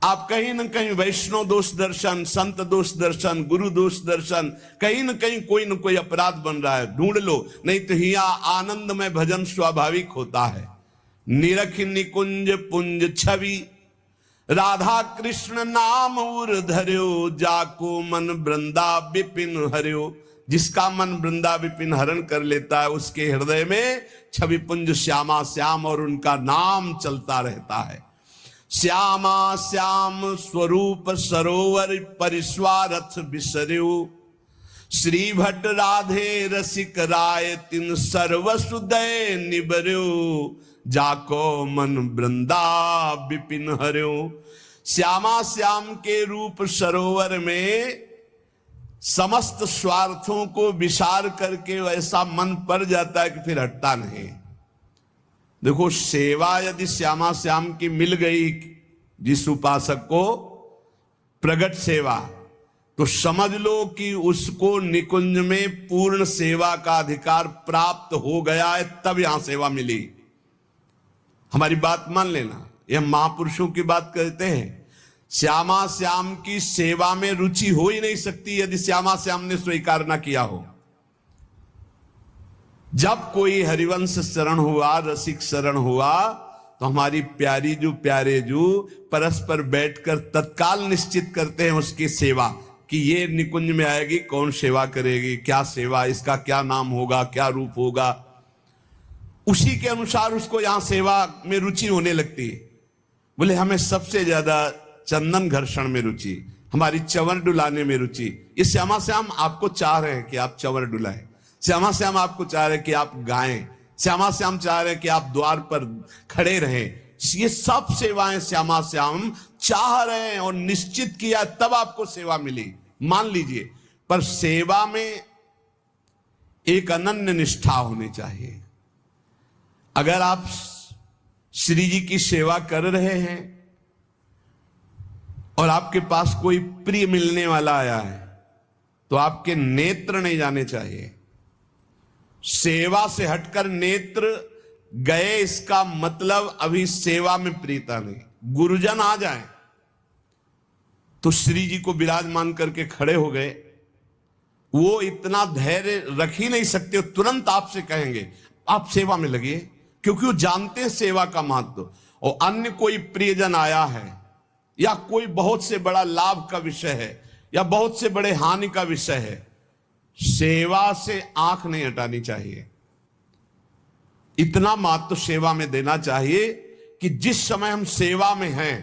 आप कहीं न कहीं वैष्णव दोष दर्शन, संत दोष दर्शन, गुरु दोष दर्शन, कहीं न कहीं कोई न कोई अपराध बन रहा है, ढूंढ लो। नहीं तो हिया आनंद में भजन स्वाभाविक होता है। निरख निकुंज पुंज छवि, राधा कृष्ण नाम उर धर्यो, जाको मन वृंदा विपिन हर्यो। जिसका मन वृंदा विपिन हरण कर लेता है, उसके हृदय में छवि पुंज श्यामा श्याम और उनका नाम चलता रहता है। श्यामा श्याम स्वरूप सरोवर परिस्वारथ बिसर्यो, श्री भट्ट राधे रसिक राय तिन सर्वसुदय निबर्यो, जाको मन वृंदा विपिन हर्यो। श्यामा श्याम के रूप सरोवर में समस्त स्वार्थों को विसार करके ऐसा मन पड़ जाता है कि फिर हटता नहीं। देखो, सेवा यदि श्यामा श्याम की मिल गई जिस उपासक को, प्रगट सेवा, तो समझ लो कि उसको निकुंज में पूर्ण सेवा का अधिकार प्राप्त हो गया है, तब यहां सेवा मिली। हमारी बात मान लेना, यह महापुरुषों की बात कहते हैं। श्यामा श्याम की सेवा में रुचि हो ही नहीं सकती यदि श्यामा श्याम ने स्वीकार ना किया हो। जब कोई हरिवंश शरण हुआ, रसिक शरण हुआ, तो हमारी प्यारी जो प्यारे जो परस्पर बैठकर तत्काल निश्चित करते हैं उसकी सेवा, कि ये निकुंज में आएगी, कौन सेवा करेगी, क्या सेवा, इसका क्या नाम होगा, क्या रूप होगा। उसी के अनुसार उसको यहां सेवा में रुचि होने लगती है। बोले हमें सबसे ज्यादा चंदन घर्षण में रुचि, हमारी चंवर डुलाने में रुचि। ये श्यामा श्याम आपको चाह रहे हैं कि आप चंवर डुलाएं, श्यामा श्याम आपको चाह रहे हैं कि आप गाएं, श्यामा श्याम चाह रहे हैं कि आप द्वार पर खड़े रहें। ये सब सेवाएं श्यामा श्याम चाह रहे हैं और निश्चित किया तब आपको सेवा मिली, मान लीजिए। पर सेवा में एक अनन्य निष्ठा होनी चाहिए। अगर आप श्री जी की सेवा कर रहे हैं और आपके पास कोई प्रिय मिलने वाला आया है, तो आपके नेत्र नहीं जाने चाहिए। सेवा से हटकर नेत्र गए, इसका मतलब अभी सेवा में प्रीता नहीं। गुरुजन आ जाए तो श्री जी को विराजमान करके खड़े हो गए, वो इतना धैर्य रख ही नहीं सकते, तुरंत आपसे कहेंगे आप सेवा में लगिए, क्योंकि वो जानते हैं सेवा का महत्व। और अन्य कोई प्रियजन आया है या कोई बहुत से बड़ा लाभ का विषय है या बहुत से बड़े हानि का विषय है, सेवा से आंख नहीं हटानी चाहिए। इतना महत्व सेवा में देना चाहिए कि जिस समय हम सेवा में हैं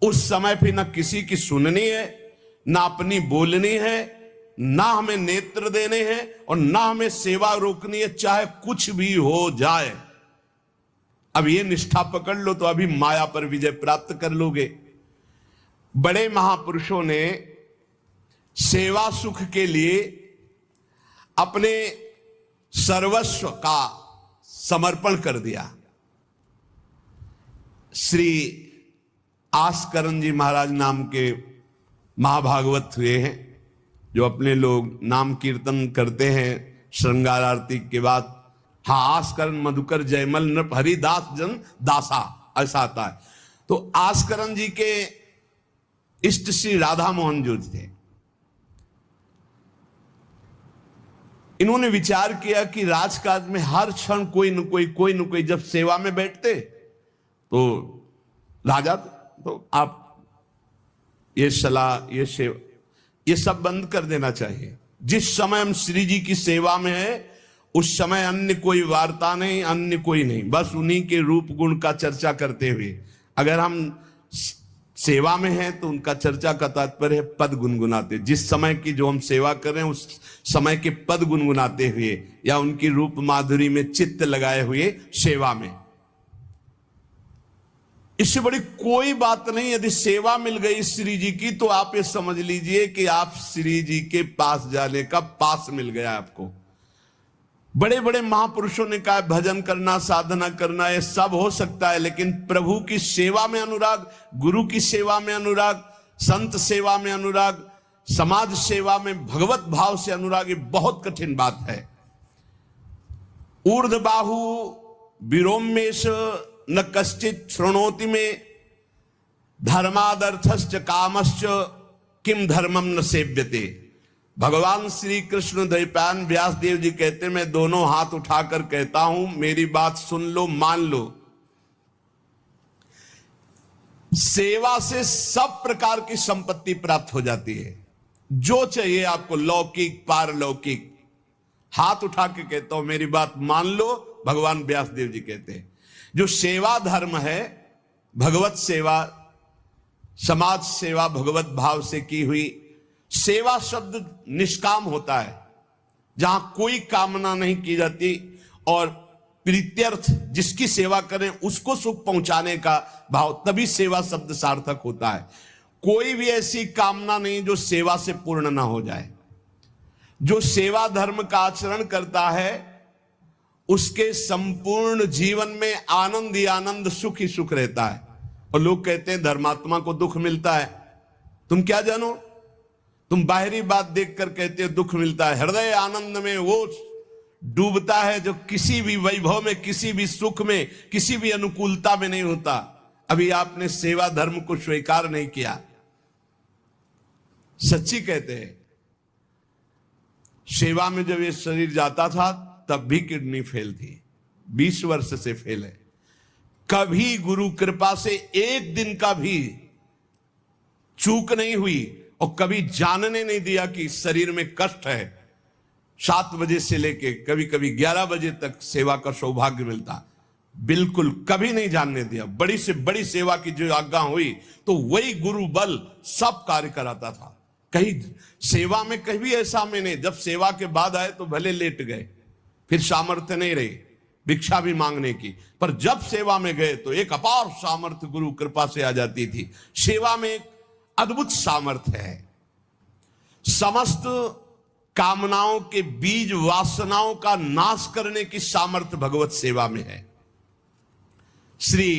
उस समय फिर ना किसी की सुननी है, ना अपनी बोलनी है, ना हमें नेत्र देने हैं और ना हमें सेवा रोकनी है, चाहे कुछ भी हो जाए। अब ये निष्ठा पकड़ लो तो अभी माया पर विजय प्राप्त कर लोगे। बड़े महापुरुषों ने सेवा सुख के लिए अपने सर्वस्व का समर्पण कर दिया। श्री आस्करण जी महाराज नाम के महाभागवत हुए हैं, जो अपने लोग नाम कीर्तन करते हैं श्रृंगार आरती के बाद। हाँ, आस्करण मधुकर जयमल नृप हरिदास जन दासा, ऐसा आता है। तो आस्करण जी के इष्ट श्री राधा मोहन जो थे, इन्होंने विचार किया कि राजकाज में हर क्षण कोई न कोई जब सेवा में बैठते तो राजा, तो आप ये सलाह, ये सेवा, ये सब बंद कर देना चाहिए। जिस समय हम श्री जी की सेवा में है उस समय अन्य कोई वार्ता नहीं, अन्य कोई नहीं, बस उन्हीं के रूप गुण का चर्चा करते हुए। अगर हम सेवा में हैं तो उनका चर्चा का तात्पर्य है पद गुनगुनाते, जिस समय की जो हम सेवा कर रहे हैं उस समय के पद गुनगुनाते हुए या उनकी रूप माधुरी में चित्त लगाए हुए सेवा में। इससे बड़ी कोई बात नहीं। यदि सेवा मिल गई श्री जी की तो आप ये समझ लीजिए कि आप श्री जी के पास जाने का पास मिल गया आपको। बड़े बड़े महापुरुषों ने कहा भजन करना, साधना करना, ये सब हो सकता है, लेकिन प्रभु की सेवा में अनुराग, गुरु की सेवा में अनुराग, संत सेवा में अनुराग, समाज सेवा में भगवत भाव से अनुराग, ये बहुत कठिन बात है। ऊर्ध्वबाहु विरोमेश न कश्चित शृणोति में, धर्मादर्थश्च कामश्च किम धर्मम न सेव्यते। भगवान श्री कृष्ण द्वैपायन व्यास देव जी कहते, मैं दोनों हाथ उठाकर कहता हूं, मेरी बात सुन लो, मान लो। सेवा से सब प्रकार की संपत्ति प्राप्त हो जाती है, जो चाहिए आपको, लौकिक पारलौकिक। हाथ उठा के कहता हूं, मेरी बात मान लो। भगवान व्यास देव जी कहते हैं जो सेवा धर्म है, भगवत सेवा, समाज सेवा भगवत भाव से की हुई सेवा, शब्द निष्काम होता है, जहां कोई कामना नहीं की जाती, और प्रीत्यर्थ, जिसकी सेवा करें उसको सुख पहुंचाने का भाव, तभी सेवा शब्द सार्थक होता है। कोई भी ऐसी कामना नहीं जो सेवा से पूर्ण ना हो जाए। जो सेवा धर्म का आचरण करता है उसके संपूर्ण जीवन में आनंद ही आनंद, सुख ही सुख रहता है। और लोग कहते हैं धर्मात्मा को दुख मिलता है। तुम क्या जानो, तुम बाहरी बात देखकर कहते हो दुख मिलता है। हृदय आनंद में वो डूबता है जो किसी भी वैभव में, किसी भी सुख में, किसी भी अनुकूलता में नहीं होता। अभी आपने सेवा धर्म को स्वीकार नहीं किया। सच्ची कहते हैं, सेवा में जब ये शरीर जाता था तब भी किडनी फेल थी, 20 वर्ष से फेल है। कभी गुरु कृपा से एक दिन का भी चूक नहीं हुई, और कभी जानने नहीं दिया कि शरीर में कष्ट है। 7 बजे से लेके कभी कभी 11 बजे तक सेवा का सौभाग्य मिलता, बिल्कुल कभी नहीं जानने दिया। बड़ी से बड़ी सेवा की जो आज्ञा हुई तो वही गुरु बल सब कार्य कराता था। कहीं सेवा में कभी ऐसा में नहीं, जब सेवा के बाद आए तो भले लेट गए, फिर सामर्थ्य नहीं रही भिक्षा भी मांगने की, पर जब सेवा में गए तो एक अपार सामर्थ्य गुरु कृपा से आ जाती थी। सेवा में एक अद्भुत सामर्थ्य है। समस्त कामनाओं के बीज, वासनाओं का नाश करने की सामर्थ्य भगवत सेवा में है। श्री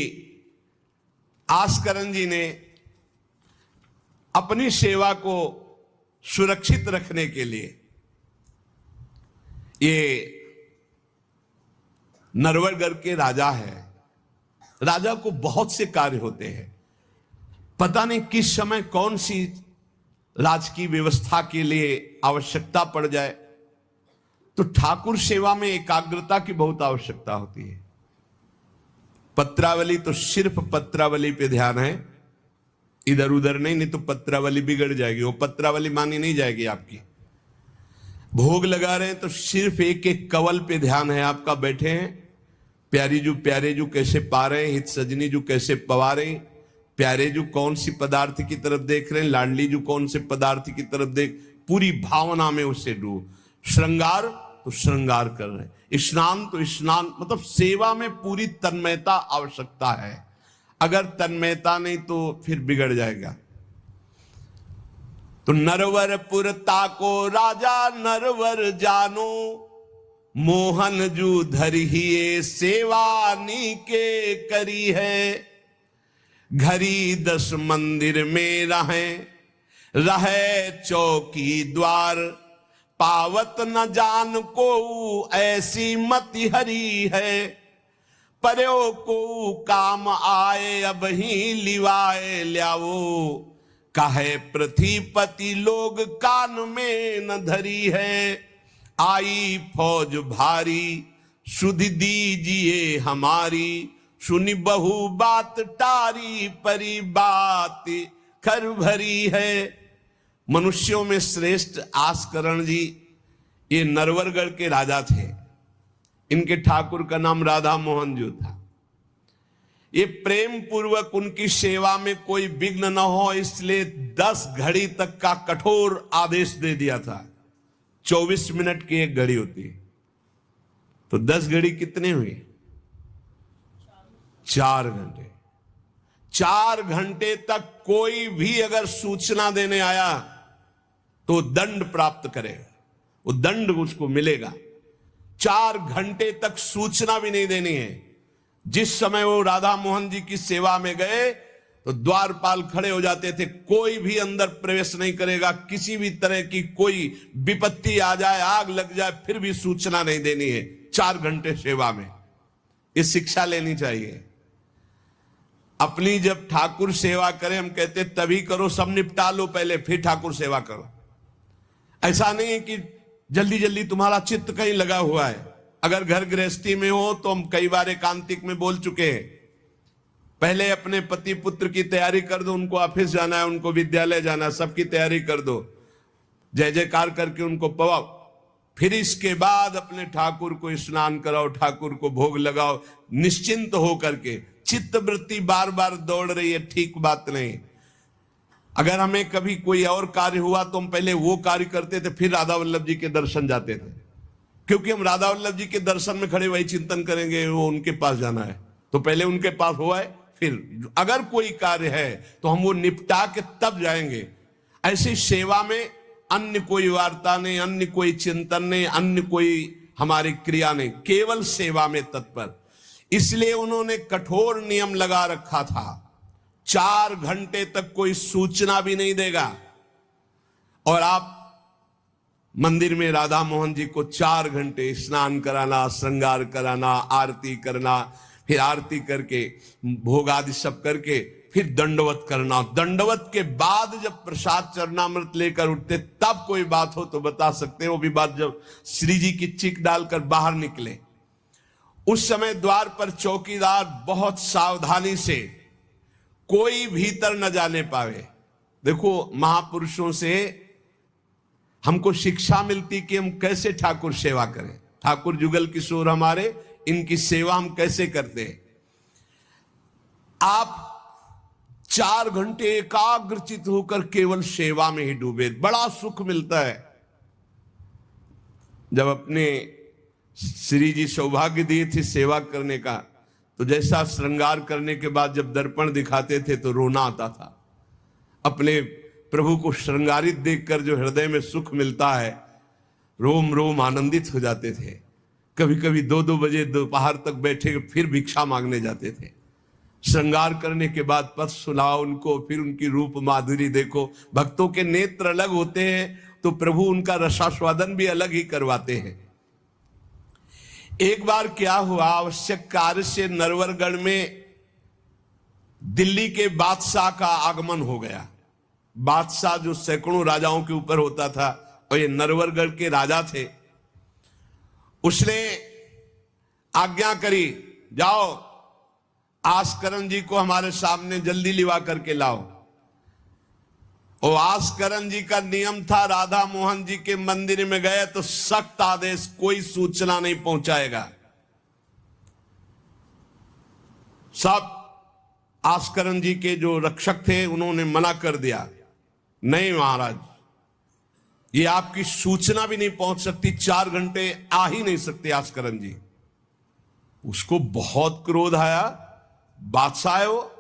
आस्करण जी ने अपनी सेवा को सुरक्षित रखने के लिए, ये नरवरगढ़ के राजा है, राजा को बहुत से कार्य होते हैं, पता नहीं किस समय कौन सी राजकीय व्यवस्था के लिए आवश्यकता पड़ जाए, तो ठाकुर सेवा में एकाग्रता की बहुत आवश्यकता होती है। पत्रावली तो सिर्फ पत्रावली पे ध्यान है, इधर उधर नहीं तो पत्रावली बिगड़ जाएगी, वो पत्रावली मानी नहीं जाएगी आपकी। भोग लगा रहे हैं तो सिर्फ एक एक कवल पे ध्यान है आपका। बैठे हैं, प्यारी जू प्यारे जू कैसे पा रहे हैं, हित सजनी जू कैसे पवा रहे हैं, प्यारे जू कौन सी पदार्थ की तरफ देख रहे हैं, लाडली जू कौन से पदार्थ की तरफ देख, पूरी भावना में उससे डूब। श्रृंगार तो श्रृंगार कर रहे हैं, स्नान तो स्नान, मतलब सेवा में पूरी तन्मयता आवश्यकता है। अगर तन्मयता नहीं तो फिर बिगड़ जाएगा। तो नरवरपुर ताको राजा नरवर जानो, मोहन जू धरिए सेवानी के करी है। घरी 10 मंदिर में रहें, रहे चौकी द्वार, पावत न जान को ऐसी मति हरी है। पर्यो को काम आए अब ही लिवाए ल्याओ, काहे पृथ्वीपति लोग कान में न धरी है। आई फौज भारी सुध दीजिए हमारी, सुनी बहु बात टारी परी बात खर भरी है। मनुष्यों में श्रेष्ठ आस्करण जी ये नरवरगढ़ के राजा थे। इनके ठाकुर का नाम राधा मोहन जो था। ये प्रेम पूर्वक उनकी सेवा में कोई विघ्न न हो इसलिए 10 घड़ी तक का कठोर आदेश दे दिया था। 24 मिनट की एक घड़ी होती है, तो 10 घड़ी कितने हुए? 4 घंटे। 4 घंटे तक कोई भी अगर सूचना देने आया तो दंड प्राप्त करेगा, वो दंड उसको मिलेगा। 4 घंटे तक सूचना भी नहीं देनी है। जिस समय वो राधा मोहन जी की सेवा में गए तो द्वारपाल खड़े हो जाते थे, कोई भी अंदर प्रवेश नहीं करेगा। किसी भी तरह की कोई विपत्ति आ जाए, आग लग जाए, फिर भी सूचना नहीं देनी है। 4 घंटे सेवा में ये शिक्षा लेनी चाहिए। अपनी जब ठाकुर सेवा करें, हम कहते तभी करो, सब निपटा लो पहले फिर ठाकुर सेवा करो। ऐसा नहीं है कि जल्दी जल्दी तुम्हारा चित्त कहीं लगा हुआ है। अगर घर गृहस्थी में हो तो हम कई बार एकांतिक में बोल चुके हैं, पहले अपने पति पुत्र की तैयारी कर दो। उनको ऑफिस जाना है, उनको विद्यालय जाना है, सबकी तैयारी कर दो, जय जयकार करके उनको पवाओ। फिर इसके बाद अपने ठाकुर को स्नान कराओ, ठाकुर को भोग लगाओ, निश्चिंत हो करके। चित्त वृत्ति बार बार दौड़ रही है, ठीक बात नहीं। अगर हमें कभी कोई और कार्य हुआ तो हम पहले वो कार्य करते थे, फिर राधा वल्लभ जी के दर्शन जाते थे, क्योंकि हम राधा वल्लभ जी के दर्शन में खड़े वही चिंतन करेंगे, वो उनके पास जाना है तो पहले उनके पास हुआ है, फिर अगर कोई कार्य है तो हम वो निपटा के तब जाएंगे। ऐसी सेवा में अन्य कोई वार्ता नहीं, अन्य कोई चिंतन नहीं, अन्य कोई हमारी क्रिया नहीं, केवल सेवा में तत्पर। इसलिए उन्होंने कठोर नियम लगा रखा था, 4 घंटे तक कोई सूचना भी नहीं देगा। और आप मंदिर में राधा मोहन जी को 4 घंटे स्नान कराना, श्रृंगार कराना, आरती करना, फिर आरती करके भोग आदि सब करके फिर दंडवत करना। दंडवत के बाद जब प्रसाद चरणामृत लेकर उठते तब कोई बात हो तो बता सकते हैं। वो भी बात जब श्री जी की चिक डालकर बाहर निकले, उस समय द्वार पर चौकीदार बहुत सावधानी से कोई भीतर न जाने पावे। देखो, महापुरुषों से हमको शिक्षा मिलती कि हम कैसे ठाकुर सेवा करें। ठाकुर जुगल किशोर हमारे, इनकी सेवा हम कैसे करते हैं। आप 4 घंटे एकाग्रचित होकर केवल सेवा में ही डूबे, बड़ा सुख मिलता है। जब अपने श्री जी सौभाग्य दिए थे सेवा करने का, तो जैसा श्रृंगार करने के बाद जब दर्पण दिखाते थे तो रोना आता था। अपने प्रभु को श्रृंगारित देखकर जो हृदय में सुख मिलता है, रोम रोम आनंदित हो जाते थे। कभी कभी 2-2 बजे दोपहर तक बैठे फिर भिक्षा मांगने जाते थे। श्रृंगार करने के बाद पद सुनाओ उनको, फिर उनकी रूप माधुरी देखो। भक्तों के नेत्र अलग होते हैं तो प्रभु उनका रसास्वादन भी अलग ही करवाते हैं। एक बार क्या हुआ, आवश्यक कार्य से नरवरगढ़ में दिल्ली के बादशाह का आगमन हो गया। बादशाह जो सैकड़ों राजाओं के ऊपर होता था, और ये नरवरगढ़ के राजा थे। उसने आज्ञा करी, जाओ आस्करण जी को हमारे सामने जल्दी लिवा करके लाओ। और आस्करण जी का नियम था, राधा मोहन जी के मंदिर में गए तो सख्त आदेश, कोई सूचना नहीं पहुंचाएगा। सब आस्करण जी के जो रक्षक थे उन्होंने मना कर दिया, नहीं महाराज, ये आपकी सूचना भी नहीं पहुंच सकती, 4 घंटे आ ही नहीं सकते आस्करण जी। उसको बहुत क्रोध आया, बादशाह हो,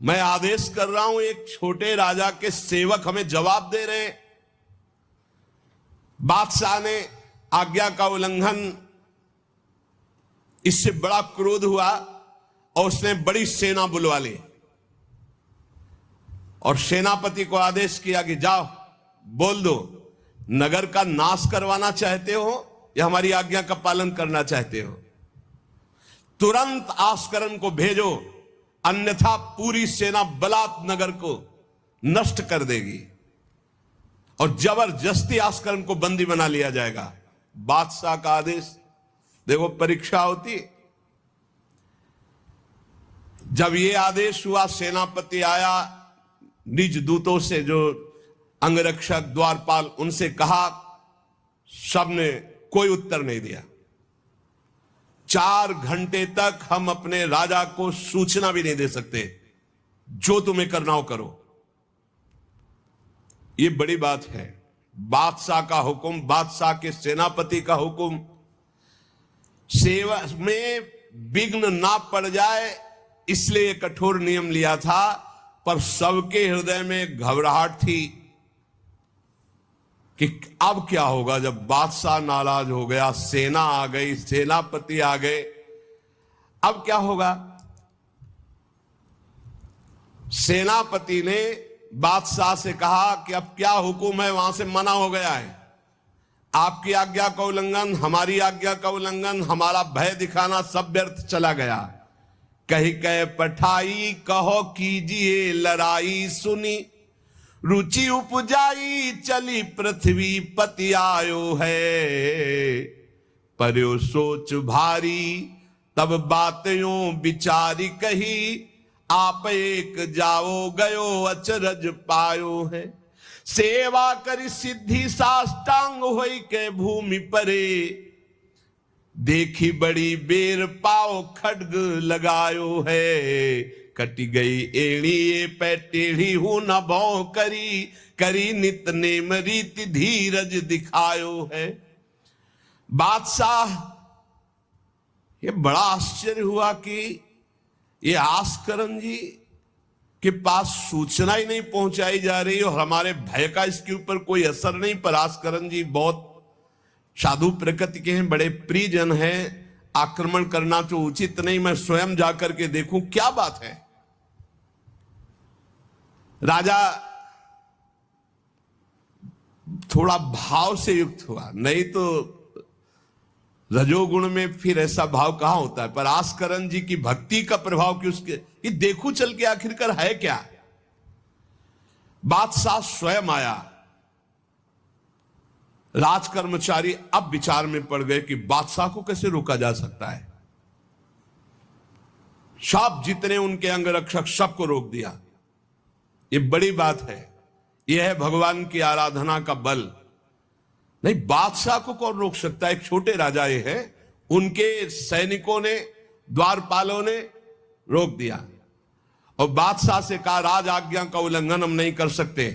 मैं आदेश कर रहा हूं, एक छोटे राजा के सेवक हमें जवाब दे रहे। बादशाह ने आज्ञा का उल्लंघन, इससे बड़ा क्रोध हुआ और उसने बड़ी सेना बुलवा ली। और सेनापति को आदेश किया कि जाओ बोल दो, नगर का नाश करवाना चाहते हो या हमारी आज्ञा का पालन करना चाहते हो? तुरंत आस्करण को भेजो, अन्यथा पूरी सेना बलात् नगर को नष्ट कर देगी और जबरदस्ती आस्करण को बंदी बना लिया जाएगा। बादशाह का आदेश। देखो परीक्षा होती। जब यह आदेश हुआ, सेनापति आया, निज दूतों से, जो अंगरक्षक द्वारपाल, उनसे कहा, सबने कोई उत्तर नहीं दिया। 4 घंटे तक हम अपने राजा को सूचना भी नहीं दे सकते, जो तुम्हें करना हो करो। यह बड़ी बात है। बादशाह का हुक्म, बादशाह के सेनापति का हुक्म, सेवा में विघ्न ना पड़ जाए इसलिए कठोर नियम लिया था। पर सबके हृदय में घबराहट थी कि अब क्या होगा जब बादशाह नाराज हो गया, सेना आ गई, सेनापति आ गए, अब क्या होगा? सेनापति ने बादशाह से कहा कि अब क्या हुक्म है? वहां से मना हो गया है। आपकी आज्ञा का उल्लंघन, हमारी आज्ञा का उल्लंघन, हमारा भय दिखाना सब व्यर्थ चला गया। कही कह पठाई, कहो कीजिए लड़ाई, सुनी रुचि उपजाई, चली पृथ्वी पति आयो है। पर्यो सोच भारी, तब बातों विचारी कही, आप एक जाओ गयो अचरज पायो है। सेवा करी सिद्धि साष्टांग होई के भूमि परे, देखी बड़ी बेर पाओ खड्ग लगायो है। कटी गई एड़ी ये पै टेढ़ी हूं न भौ करी, करी नित नेम रीति धीरज दिखायो है। बादशाह ये बड़ा आश्चर्य हुआ कि ये आस्करण जी के पास सूचना ही नहीं पहुंचाई जा रही और हमारे भय का इसके ऊपर कोई असर नहीं। पर आस्करण जी बहुत साधु प्रकृति के हैं, बड़े प्रियजन हैं, आक्रमण करना तो उचित नहीं, मैं स्वयं जाकर के देखूं क्या बात है। राजा थोड़ा भाव से युक्त हुआ, नहीं तो रजोगुण में फिर ऐसा भाव कहां होता है। पर आस्करण जी की भक्ति का प्रभाव कि उसके ये देखूं चल के आखिरकार है क्या। बादशाह स्वयं आया। राज कर्मचारी अब विचार में पड़ गए कि बादशाह को कैसे रोका जा सकता है। सब जितने उनके अंगरक्षक सबको रोक दिया। ये बड़ी बात है। यह है भगवान की आराधना का बल। नहीं, बादशाह को कौन रोक सकता है? एक छोटे राजा ये है, उनके सैनिकों ने, द्वारपालों ने रोक दिया और बादशाह से कहा राज आज्ञा का उल्लंघन हम नहीं कर सकते,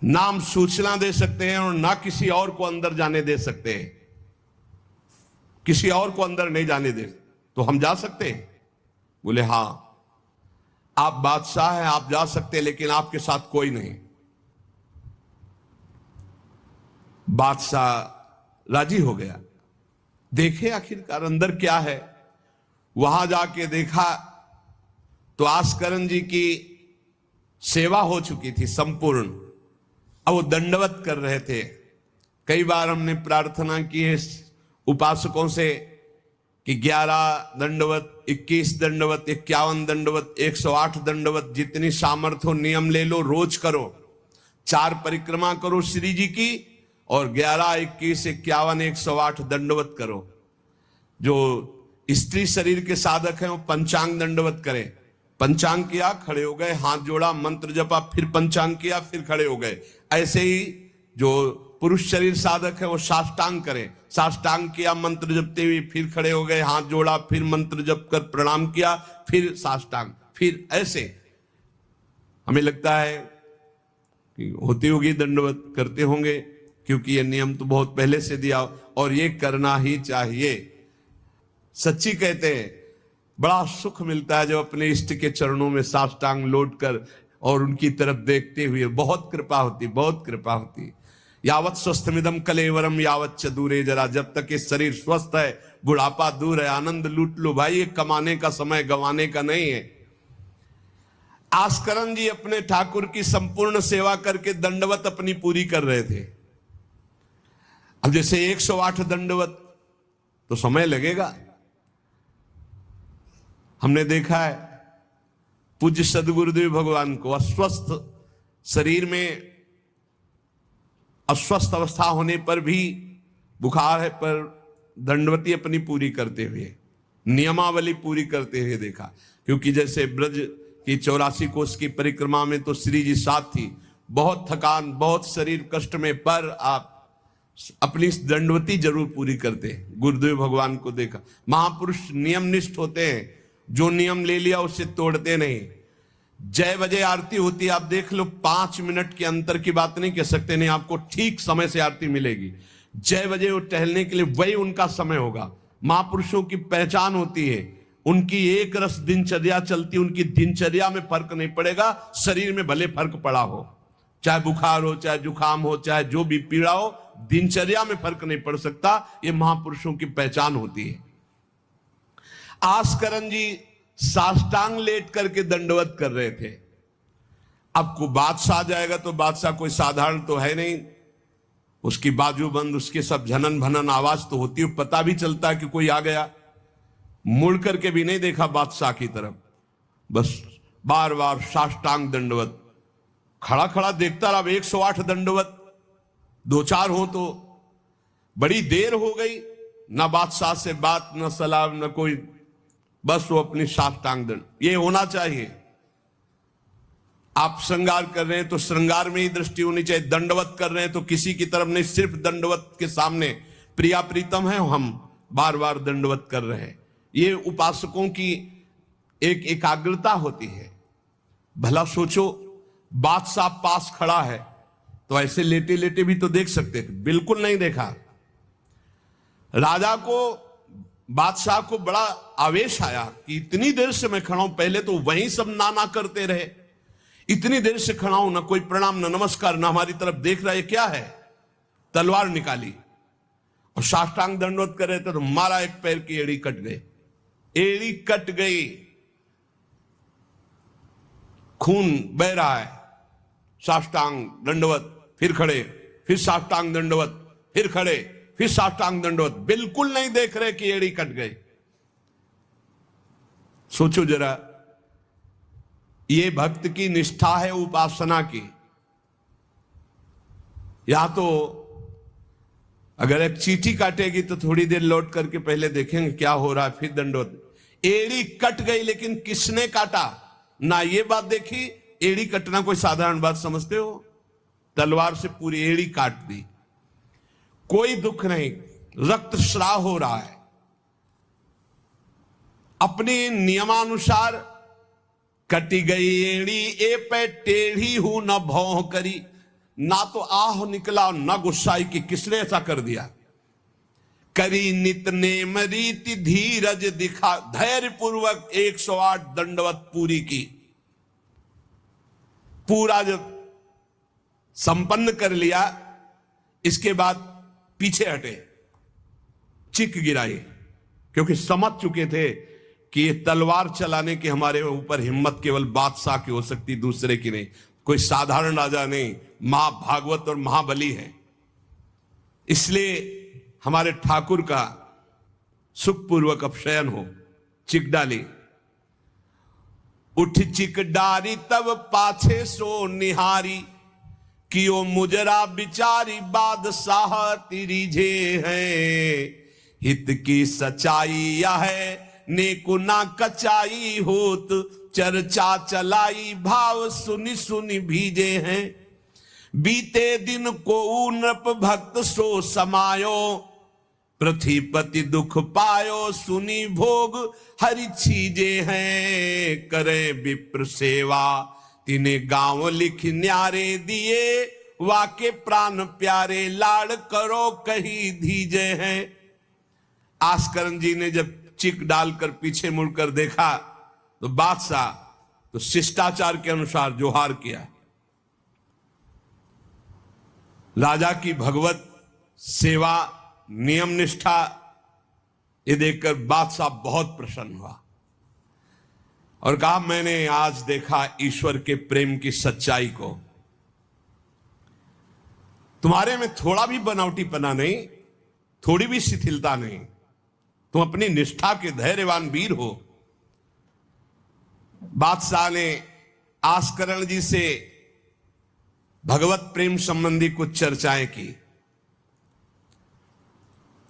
ना हम सूचना दे सकते हैं और ना किसी और को अंदर जाने दे सकते हैं। किसी और को अंदर नहीं जाने दे तो हम जा सकते हैं? बोले हां, आप बादशाह हैं, आप जा सकते हैं, लेकिन आपके साथ कोई नहीं। बादशाह राजी हो गया। देखे आखिरकार अंदर क्या है। वहां जाके देखा तो आस्करण जी की सेवा हो चुकी थी संपूर्ण। अब वो दंडवत कर रहे थे। कई बार हमने प्रार्थना की है उपासकों से कि 11 दंडवत, 21 दंडवत, 51 दंडवत, 108 दंडवत, जितनी सामर्थ्य हो नियम ले लो, रोज करो। 4 परिक्रमा करो श्री जी की और 11, 21, 51, 108 दंडवत करो। जो स्त्री शरीर के साधक हैं वो पंचांग दंडवत करें। पंचांग किया, खड़े हो गए, हाथ जोड़ा, मंत्र जपा, फिर पंचांग किया, फिर खड़े हो गए। ऐसे ही जो पुरुष शरीर साधक है वो साष्टांग करें। साष्टांग किया मंत्र जपते हुए, फिर खड़े हो गए, हाथ जोड़ा, फिर मंत्र जप कर प्रणाम किया, फिर साष्टांग, फिर ऐसे। हमें लगता है कि होती होगी दंडवत, करते होंगे, क्योंकि ये नियम तो बहुत पहले से दिया और ये करना ही चाहिए। सच्ची कहते हैं बड़ा सुख मिलता है जब अपने इष्ट के चरणों में साष्टांग लौट कर और उनकी तरफ देखते हुए। बहुत कृपा होती, बहुत कृपा होती। यावत स्वस्थमिदम कलेवरम यावत च दूरे जरा, जब तक ये शरीर स्वस्थ है बुढ़ापा दूर है। आनंद लूट लो भाई, ये कमाने का समय गंवाने का नहीं है। आस्करन जी अपने ठाकुर की संपूर्ण सेवा करके दंडवत अपनी पूरी कर रहे थे। अब जैसे 108 दंडवत तो समय लगेगा। हमने देखा है पूज्य सदगुरुदेव भगवान को अस्वस्थ शरीर में, अस्वस्थ अवस्था होने पर भी, बुखार है पर दंडवती अपनी पूरी करते हुए, नियमावली पूरी करते हुए देखा। क्योंकि जैसे ब्रज की 84 कोस की परिक्रमा में तो श्री जी साथ थी, बहुत थकान, बहुत शरीर कष्ट में, पर आप अपनी दंडवती जरूर पूरी करते। गुरुदेव भगवान को देखा। महापुरुष नियमनिष्ठ होते हैं, जो नियम ले लिया उससे तोड़ते नहीं। जय बजे आरती होती है, आप देख लो, 5 मिनट के अंतर की बात नहीं कह सकते, नहीं, आपको ठीक समय से आरती मिलेगी। जय बजे वो टहलने के लिए वही उनका समय होगा। महापुरुषों की पहचान होती है, उनकी एक रस दिनचर्या चलती, उनकी दिनचर्या में फर्क नहीं पड़ेगा, शरीर में भले फर्क पड़ा हो, चाहे बुखार हो, चाहे जुकाम हो, चाहे जो भी पीड़ा हो, दिनचर्या में फर्क नहीं पड़ सकता। ये महापुरुषों की पहचान होती है। आस्करन जी साष्टांग लेट करके दंडवत कर रहे थे। अब को बादशाह जाएगा तो बादशाह कोई साधारण तो है नहीं, उसकी बाजूबंद, उसके सब झनन भनन आवाज तो होती है, पता भी चलता है कि कोई आ गया। मुड़ करके भी नहीं देखा बादशाह की तरफ, बस बार बार साष्टांग दंडवत, खड़ा खड़ा देखता रहा। 108 दंडवत, 2-4 हो तो बड़ी देर हो गई, ना बादशाह से बात, ना सलाम, ना कोई, बस वो अपनी साष्टांग दंड। ये होना चाहिए। आप श्रृंगार कर रहे हैं तो श्रृंगार में ही दृष्टि होनी चाहिए। दंडवत कर रहे हैं तो किसी की तरफ नहीं, सिर्फ दंडवत के सामने प्रिया प्रीतम है, हम बार बार दंडवत कर रहे हैं। ये उपासकों की एक एकाग्रता होती है। भला सोचो, बादशाह पास खड़ा है तो ऐसे लेटे लेटे भी तो देख सकते थे, बिल्कुल नहीं देखा। राजा को, बादशाह को बड़ा आवेश आया कि इतनी देर से मैं खड़ा हूं, पहले तो वहीं सब नाना करते रहे, इतनी देर से खड़ा हूं, ना कोई प्रणाम, ना नमस्कार, ना हमारी तरफ देख रहा है, क्या है। तलवार निकाली और साष्टांग दंडवत कर रहे थे तो मारा, एक पैर की एड़ी कट गई, एड़ी कट गई, खून बह रहा है। साष्टांग दंडवत, फिर खड़े, फिर साष्टांग दंडवत, फिर खड़े, फिर साष्टांग दंडवत, बिल्कुल नहीं देख रहे कि एड़ी कट गई। सोचो जरा, ये भक्त की निष्ठा है उपासना की। या तो अगर एक चींटी काटेगी तो थोड़ी देर लौट करके पहले देखेंगे क्या हो रहा है, फिर दंडवत। एड़ी कट गई, लेकिन किसने काटा, ना ये बात देखी। एड़ी कटना कोई साधारण बात समझते हो? तलवार से पूरी एड़ी काट दी, कोई दुख नहीं, रक्तस्राव हो रहा है। अपने नियमानुसार कटी गई एड़ी, ए पे टेढ़ी हूं न भौं करी, ना तो आह निकला न गुस्साई कि किसने ऐसा कर दिया। करी नित नेम रीति धीरज दिखा, धैर्य पूर्वक 108 दंडवत पूरी की। पूरा जब संपन्न कर लिया, इसके बाद पीछे हटे, चिक गिराई, क्योंकि समझ चुके थे कि ये तलवार चलाने की हमारे ऊपर हिम्मत केवल बादशाह की हो सकती, दूसरे की नहीं। कोई साधारण राजा नहीं, महाभागवत और महाबली है। इसलिए हमारे ठाकुर का सुखपूर्वक अपशयन हो। चिक डाली, उठ चिक डारी तब पाछे सो निहारी, कियो मुजरा बिचारी बादशाह तिरिझे हैं। हित की सच्चाई यह है नेको ना कचाई होत, चर्चा चलाई भाव सुनि सुनि भीजे हैं। बीते दिन को नृप भक्त सो समायो, पृथ्वीपति दुख पायो सुनि भोग हरि छीजे हैं। करे विप्र सेवा तिने गांव लिख न्यारे दिए, वाके प्राण प्यारे लाड़ करो कही धीजे हैं। आस्करन जी ने जब चिक डालकर पीछे मुड़कर देखा तो बादशाह तो शिष्टाचार के अनुसार जोहार किया। राजा की भगवत सेवा, नियम निष्ठा, ये देखकर बादशाह बहुत प्रसन्न हुआ। और कहा मैंने आज देखा ईश्वर के प्रेम की सच्चाई को। तुम्हारे में थोड़ा भी बनावटीपना नहीं, थोड़ी भी शिथिलता नहीं, तुम अपनी निष्ठा के धैर्यवान वीर हो। बादशाह ने आस्करण जी से भगवत प्रेम संबंधी कुछ चर्चाएं की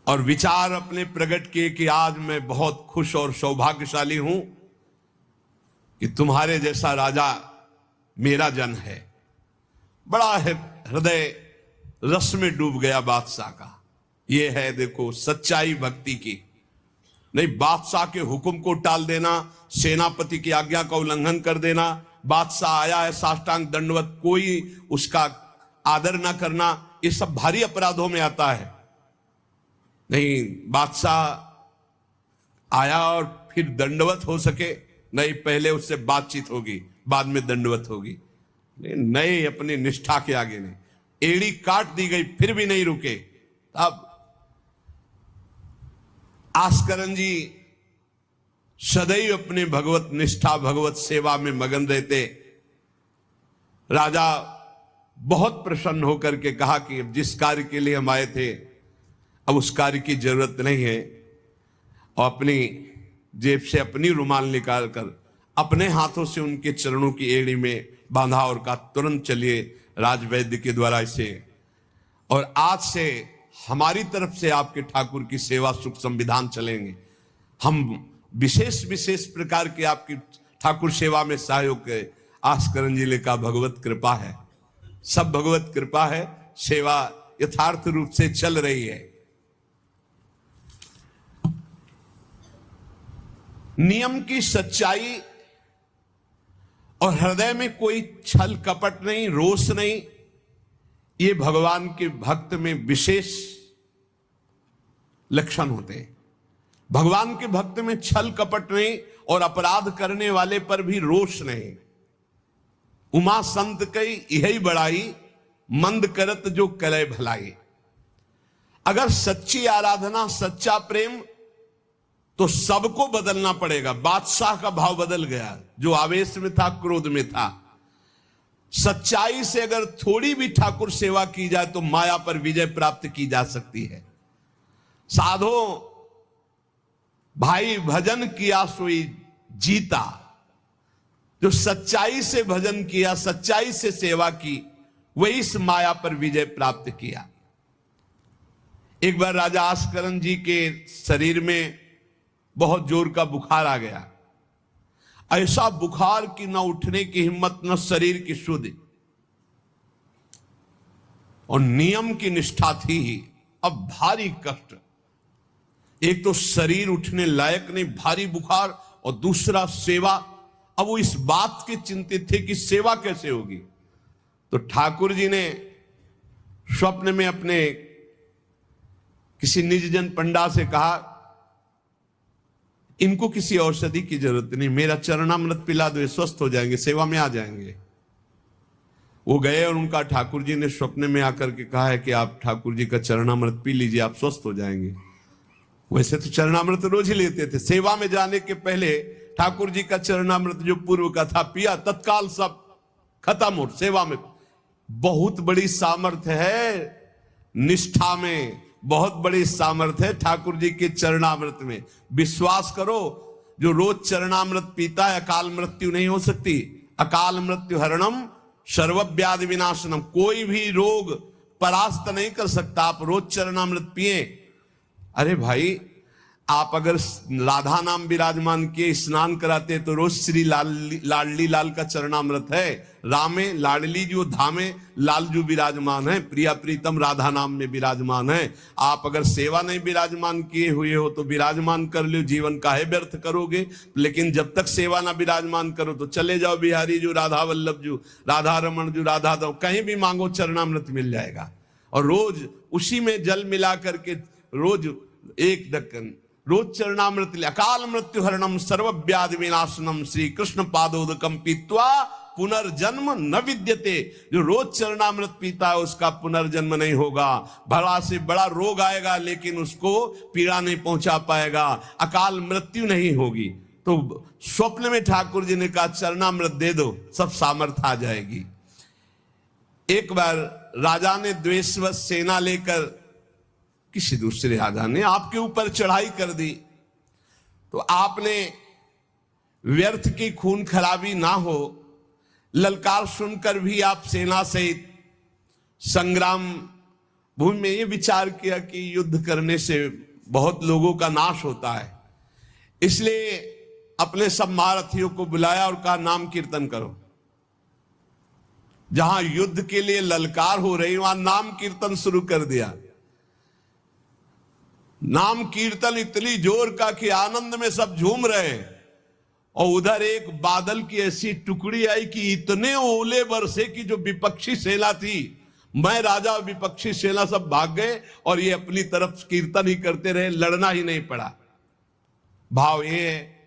और विचार अपने प्रकट किए कि आज मैं बहुत खुश और सौभाग्यशाली हूं कि तुम्हारे जैसा राजा मेरा जन है। बड़ा हृदय रस में डूब गया बादशाह का। यह है देखो सच्चाई भक्ति की। नहीं बादशाह के हुक्म को टाल देना, सेनापति की आज्ञा का उल्लंघन कर देना, बादशाह आया है साष्टांग दंडवत, कोई उसका आदर ना करना, ये सब भारी अपराधों में आता है। नहीं बादशाह आया और फिर दंडवत हो सके, नहीं पहले उससे बातचीत होगी, बाद में दंडवत होगी। नहीं अपनी निष्ठा के आगे नहीं, एड़ी काट दी गई फिर भी नहीं रुके। अब आस्करण जी सदैव अपने भगवत निष्ठा भगवत सेवा में मगन रहते। राजा बहुत प्रसन्न होकर के कहा कि अब जिस कार्य के लिए हम आए थे अब उस कार्य की जरूरत नहीं है, और अपनी जेब से अपनी रुमाल निकालकर अपने हाथों से उनके चरणों की एड़ी में बांधा और कहा तुरंत चलिए राजवैद्य के द्वारा इसे, और आज से हमारी तरफ से आपके ठाकुर की सेवा सुख संविधान चलेंगे। हम विशेष विशेष प्रकार की आपकी ठाकुर सेवा में सहयोग के। आस्करण जी ने कहा भगवत कृपा है, सब भगवत कृपा है, सेवा यथार्थ रूप से चल रही है। नियम की सच्चाई और हृदय में कोई छल कपट नहीं, रोष नहीं, ये भगवान के भक्त में विशेष लक्षण होते हैं। भगवान के भक्त में छल कपट नहीं और अपराध करने वाले पर भी रोष नहीं। उमा संत कई यही बड़ाई, मंद करत जो करे भलाई। अगर सच्ची आराधना सच्चा प्रेम तो सबको बदलना पड़ेगा। बादशाह का भाव बदल गया, जो आवेश में था क्रोध में था। सच्चाई से अगर थोड़ी भी ठाकुर सेवा की जाए तो माया पर विजय प्राप्त की जा सकती है। साधो भाई भजन किया सोई जीता, जो सच्चाई से भजन किया, सच्चाई से सेवा की, वही इस माया पर विजय प्राप्त किया। एक बार राजा आस्करण जी के शरीर में बहुत जोर का बुखार आ गया। ऐसा बुखार कि न उठने की हिम्मत, न शरीर की शुद्धि, और नियम की निष्ठा थी ही। अब भारी कष्ट, एक तो शरीर उठने लायक नहीं, भारी बुखार, और दूसरा सेवा। अब वो इस बात के चिंतित थे कि सेवा कैसे होगी। तो ठाकुर जी ने स्वप्न में अपने किसी निजजन पंडा से कहा इनको किसी औषधि की जरूरत नहीं, मेरा चरणामृत पिला दो, स्वस्थ हो जाएंगे, सेवा में आ जाएंगे। वो गए और उनका ठाकुर जी ने स्वप्न में आकर के कहा है कि आप ठाकुर जी का चरणामृत पी लीजिए, आप स्वस्थ हो जाएंगे। वैसे तो चरणामृत रोज ही लेते थे, सेवा में जाने के पहले ठाकुर जी का चरणामृत जो पूर्व का था पिया, तत्काल सब खत्म हो। सेवा में बहुत बड़ी सामर्थ्य है, निष्ठा में बहुत बड़ी सामर्थ्य है ठाकुर जी के चरणामृत में। विश्वास करो, जो रोज चरणामृत पीता है अकाल मृत्यु नहीं हो सकती। अकाल मृत्यु हरणम सर्वव्याधि विनाशनम, कोई भी रोग परास्त नहीं कर सकता। आप रोज चरणामृत पिए। अरे भाई, आप अगर राधा नाम विराजमान किए स्नान कराते तो रोज श्री लाडली लाल का चरणामृत है। रामे लाडली जो धामे लाल जो विराजमान है, प्रिया प्रीतम राधा नाम में विराजमान है। आप अगर सेवा नहीं विराजमान किए हुए हो तो विराजमान कर लो, जीवन काहे व्यर्थ करोगे। लेकिन जब तक सेवा ना विराजमान करो तो चले जाओ बिहारी जो, राधा वल्लभ जो, राधा रमन जो, राधा दो, कहीं भी मांगो चरणामृत मिल जाएगा। और रोज उसी में जल मिला करके रोज एक ढक्कन रोज चरणामृत। अकाल मृत्यु हरणम सर्वव्याधि विनाशनम श्री कृष्ण पादोदकम पीत्वा पुनर्जन्म न विद्यते। जो रोज चरणामृत पीता है उसका पुनर्जन्म नहीं होगा। बड़ा से बड़ा रोग आएगा लेकिन उसको पीड़ा नहीं पहुंचा पाएगा, अकाल मृत्यु नहीं होगी। तो स्वप्न में ठाकुर जी ने कहा चरणामृत दे दो, सब सामर्थ आ जाएगी। एक बार राजा ने द्वेषवश सेना लेकर, किसी दूसरे राजा ने आपके ऊपर चढ़ाई कर दी, तो आपने व्यर्थ की खून खराबी ना हो, ललकार सुनकर भी आप सेना सहित संग्राम भूमि में ये विचार किया कि युद्ध करने से बहुत लोगों का नाश होता है, इसलिए अपने सब महारथियों को बुलाया और कहा नाम कीर्तन करो। जहां युद्ध के लिए ललकार हो रही वहां नाम कीर्तन शुरू कर दिया। नाम कीर्तन इतनी जोर का कि आनंद में सब झूम रहे, और उधर एक बादल की ऐसी टुकड़ी आई कि इतने ओले बरसे कि जो विपक्षी सेना थी, मैं राजा और विपक्षी सेना सब भाग गए और ये अपनी तरफ कीर्तन ही करते रहे, लड़ना ही नहीं पड़ा। भाव ये है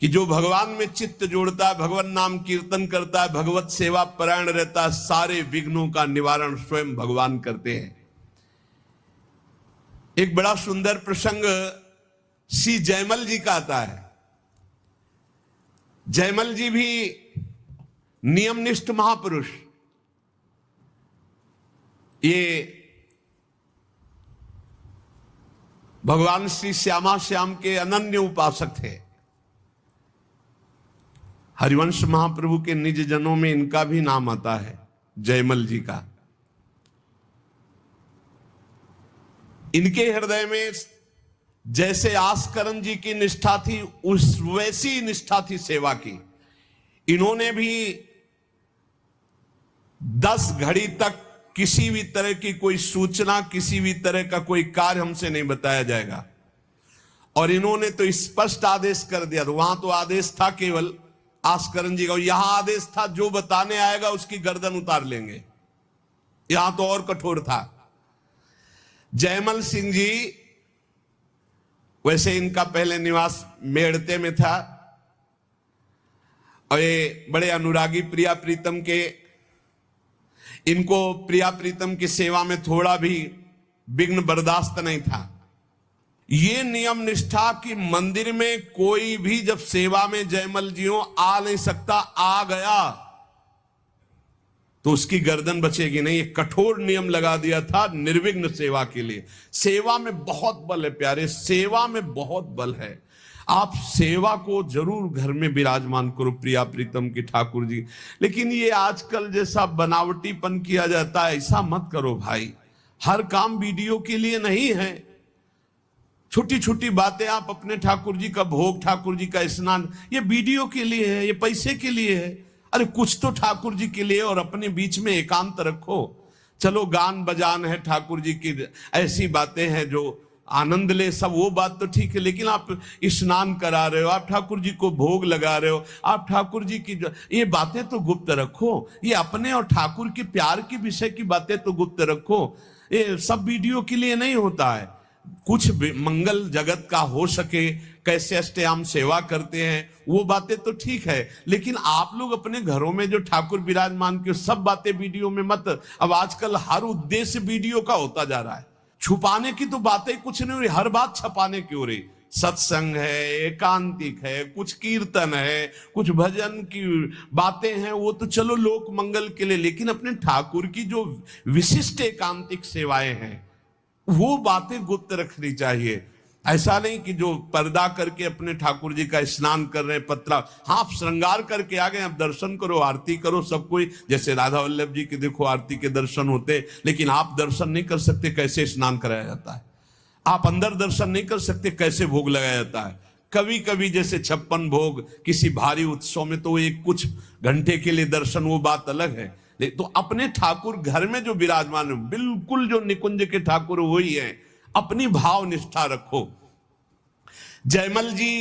कि जो भगवान में चित्त जोड़ता है, भगवान नाम कीर्तन करता है, भगवत सेवा परायण रहता है, सारे विघ्नों का निवारण स्वयं भगवान करते हैं। एक बड़ा सुंदर प्रसंग श्री जयमल जी का आता है। जयमल जी भी नियमनिष्ठ महापुरुष, ये भगवान श्री श्यामा श्याम के अनन्य उपासक थे। हरिवंश महाप्रभु के निज जनों में इनका भी नाम आता है, जयमल जी का। इनके हृदय में जैसे आस्करण जी की निष्ठा थी, उस वैसी निष्ठा थी सेवा की। इन्होंने भी 10 घड़ी तक किसी भी तरह की कोई सूचना, किसी भी तरह का कोई कार्य हमसे नहीं बताया जाएगा, और इन्होंने तो स्पष्ट आदेश कर दिया। तो वहां तो आदेश था केवल आस्करण जी का, यहां आदेश था जो बताने आएगा उसकी गर्दन उतार लेंगे। यहां तो और कठोर था। जयमल सिंह जी, वैसे इनका पहले निवास मेड़ते में था, और ये बड़े अनुरागी प्रिया प्रीतम के, इनको प्रिया प्रीतम की सेवा में थोड़ा भी विघ्न बर्दाश्त नहीं था। ये नियम निष्ठा कि मंदिर में कोई भी जब सेवा में जयमल जियों आ नहीं सकता, आ गया तो उसकी गर्दन बचेगी नहीं। ये कठोर नियम लगा दिया था निर्विघ्न सेवा के लिए। सेवा में बहुत बल है प्यारे, सेवा में बहुत बल है। आप सेवा को जरूर घर में विराजमान करो प्रिया प्रीतम की ठाकुर जी, लेकिन ये आजकल जैसा बनावटीपन किया जाता है ऐसा मत करो भाई। हर काम वीडियो के लिए नहीं है। छोटी छोटी बातें, आप अपने ठाकुर जी का भोग, ठाकुर जी का स्नान, ये वीडियो के लिए है, ये पैसे के लिए है। अरे कुछ तो ठाकुर जी के लिए और अपने बीच में एकांत रखो। चलो गान बजान है, ठाकुर जी की ऐसी बातें हैं जो आनंद ले, सब वो बात तो ठीक है, लेकिन आप स्नान करा रहे हो, आप ठाकुर जी को भोग लगा रहे हो, आप ठाकुर जी की ये बातें तो गुप्त रखो। ये अपने और ठाकुर के प्यार की विषय की बातें तो गुप्त रखो। ये सब वीडियो के लिए नहीं होता है। कुछ मंगल जगत का हो सके, कैसे अष्टयाम सेवा करते हैं वो बातें तो ठीक है, लेकिन आप लोग अपने घरों में जो ठाकुर विराजमान के सब बातें वीडियो में मत। अब आजकल हर उद्देश्य वीडियो का होता जा रहा है। छुपाने की तो बातें कुछ नहीं हो रही, हर बात छुपाने की हो रही। सत्संग है, एकांतिक है, कुछ कीर्तन है, कुछ भजन की बातें हैं, वो तो चलो लोक मंगल के लिए, लेकिन अपने ठाकुर की जो विशिष्ट एकांतिक सेवाएं हैं वो बातें गुप्त रखनी चाहिए। ऐसा नहीं कि जो पर्दा करके अपने ठाकुर जी का स्नान कर रहे हैं, पतला, हाँ आप श्रृंगार करके आ गए, आप दर्शन करो, आरती करो, सब कोई, जैसे राधा वल्लभ जी के देखो आरती के दर्शन होते, लेकिन आप दर्शन नहीं कर सकते कैसे स्नान कराया जाता है। आप अंदर दर्शन नहीं कर सकते कैसे भोग लगाया जाता है। कभी कभी जैसे 56 भोग किसी भारी उत्सव में तो एक कुछ घंटे के लिए दर्शन, वो बात अलग है। तो अपने ठाकुर घर में जो विराजमान है, बिल्कुल जो निकुंज के ठाकुर वही है। अपनी भाव निष्ठा रखो। जयमल जी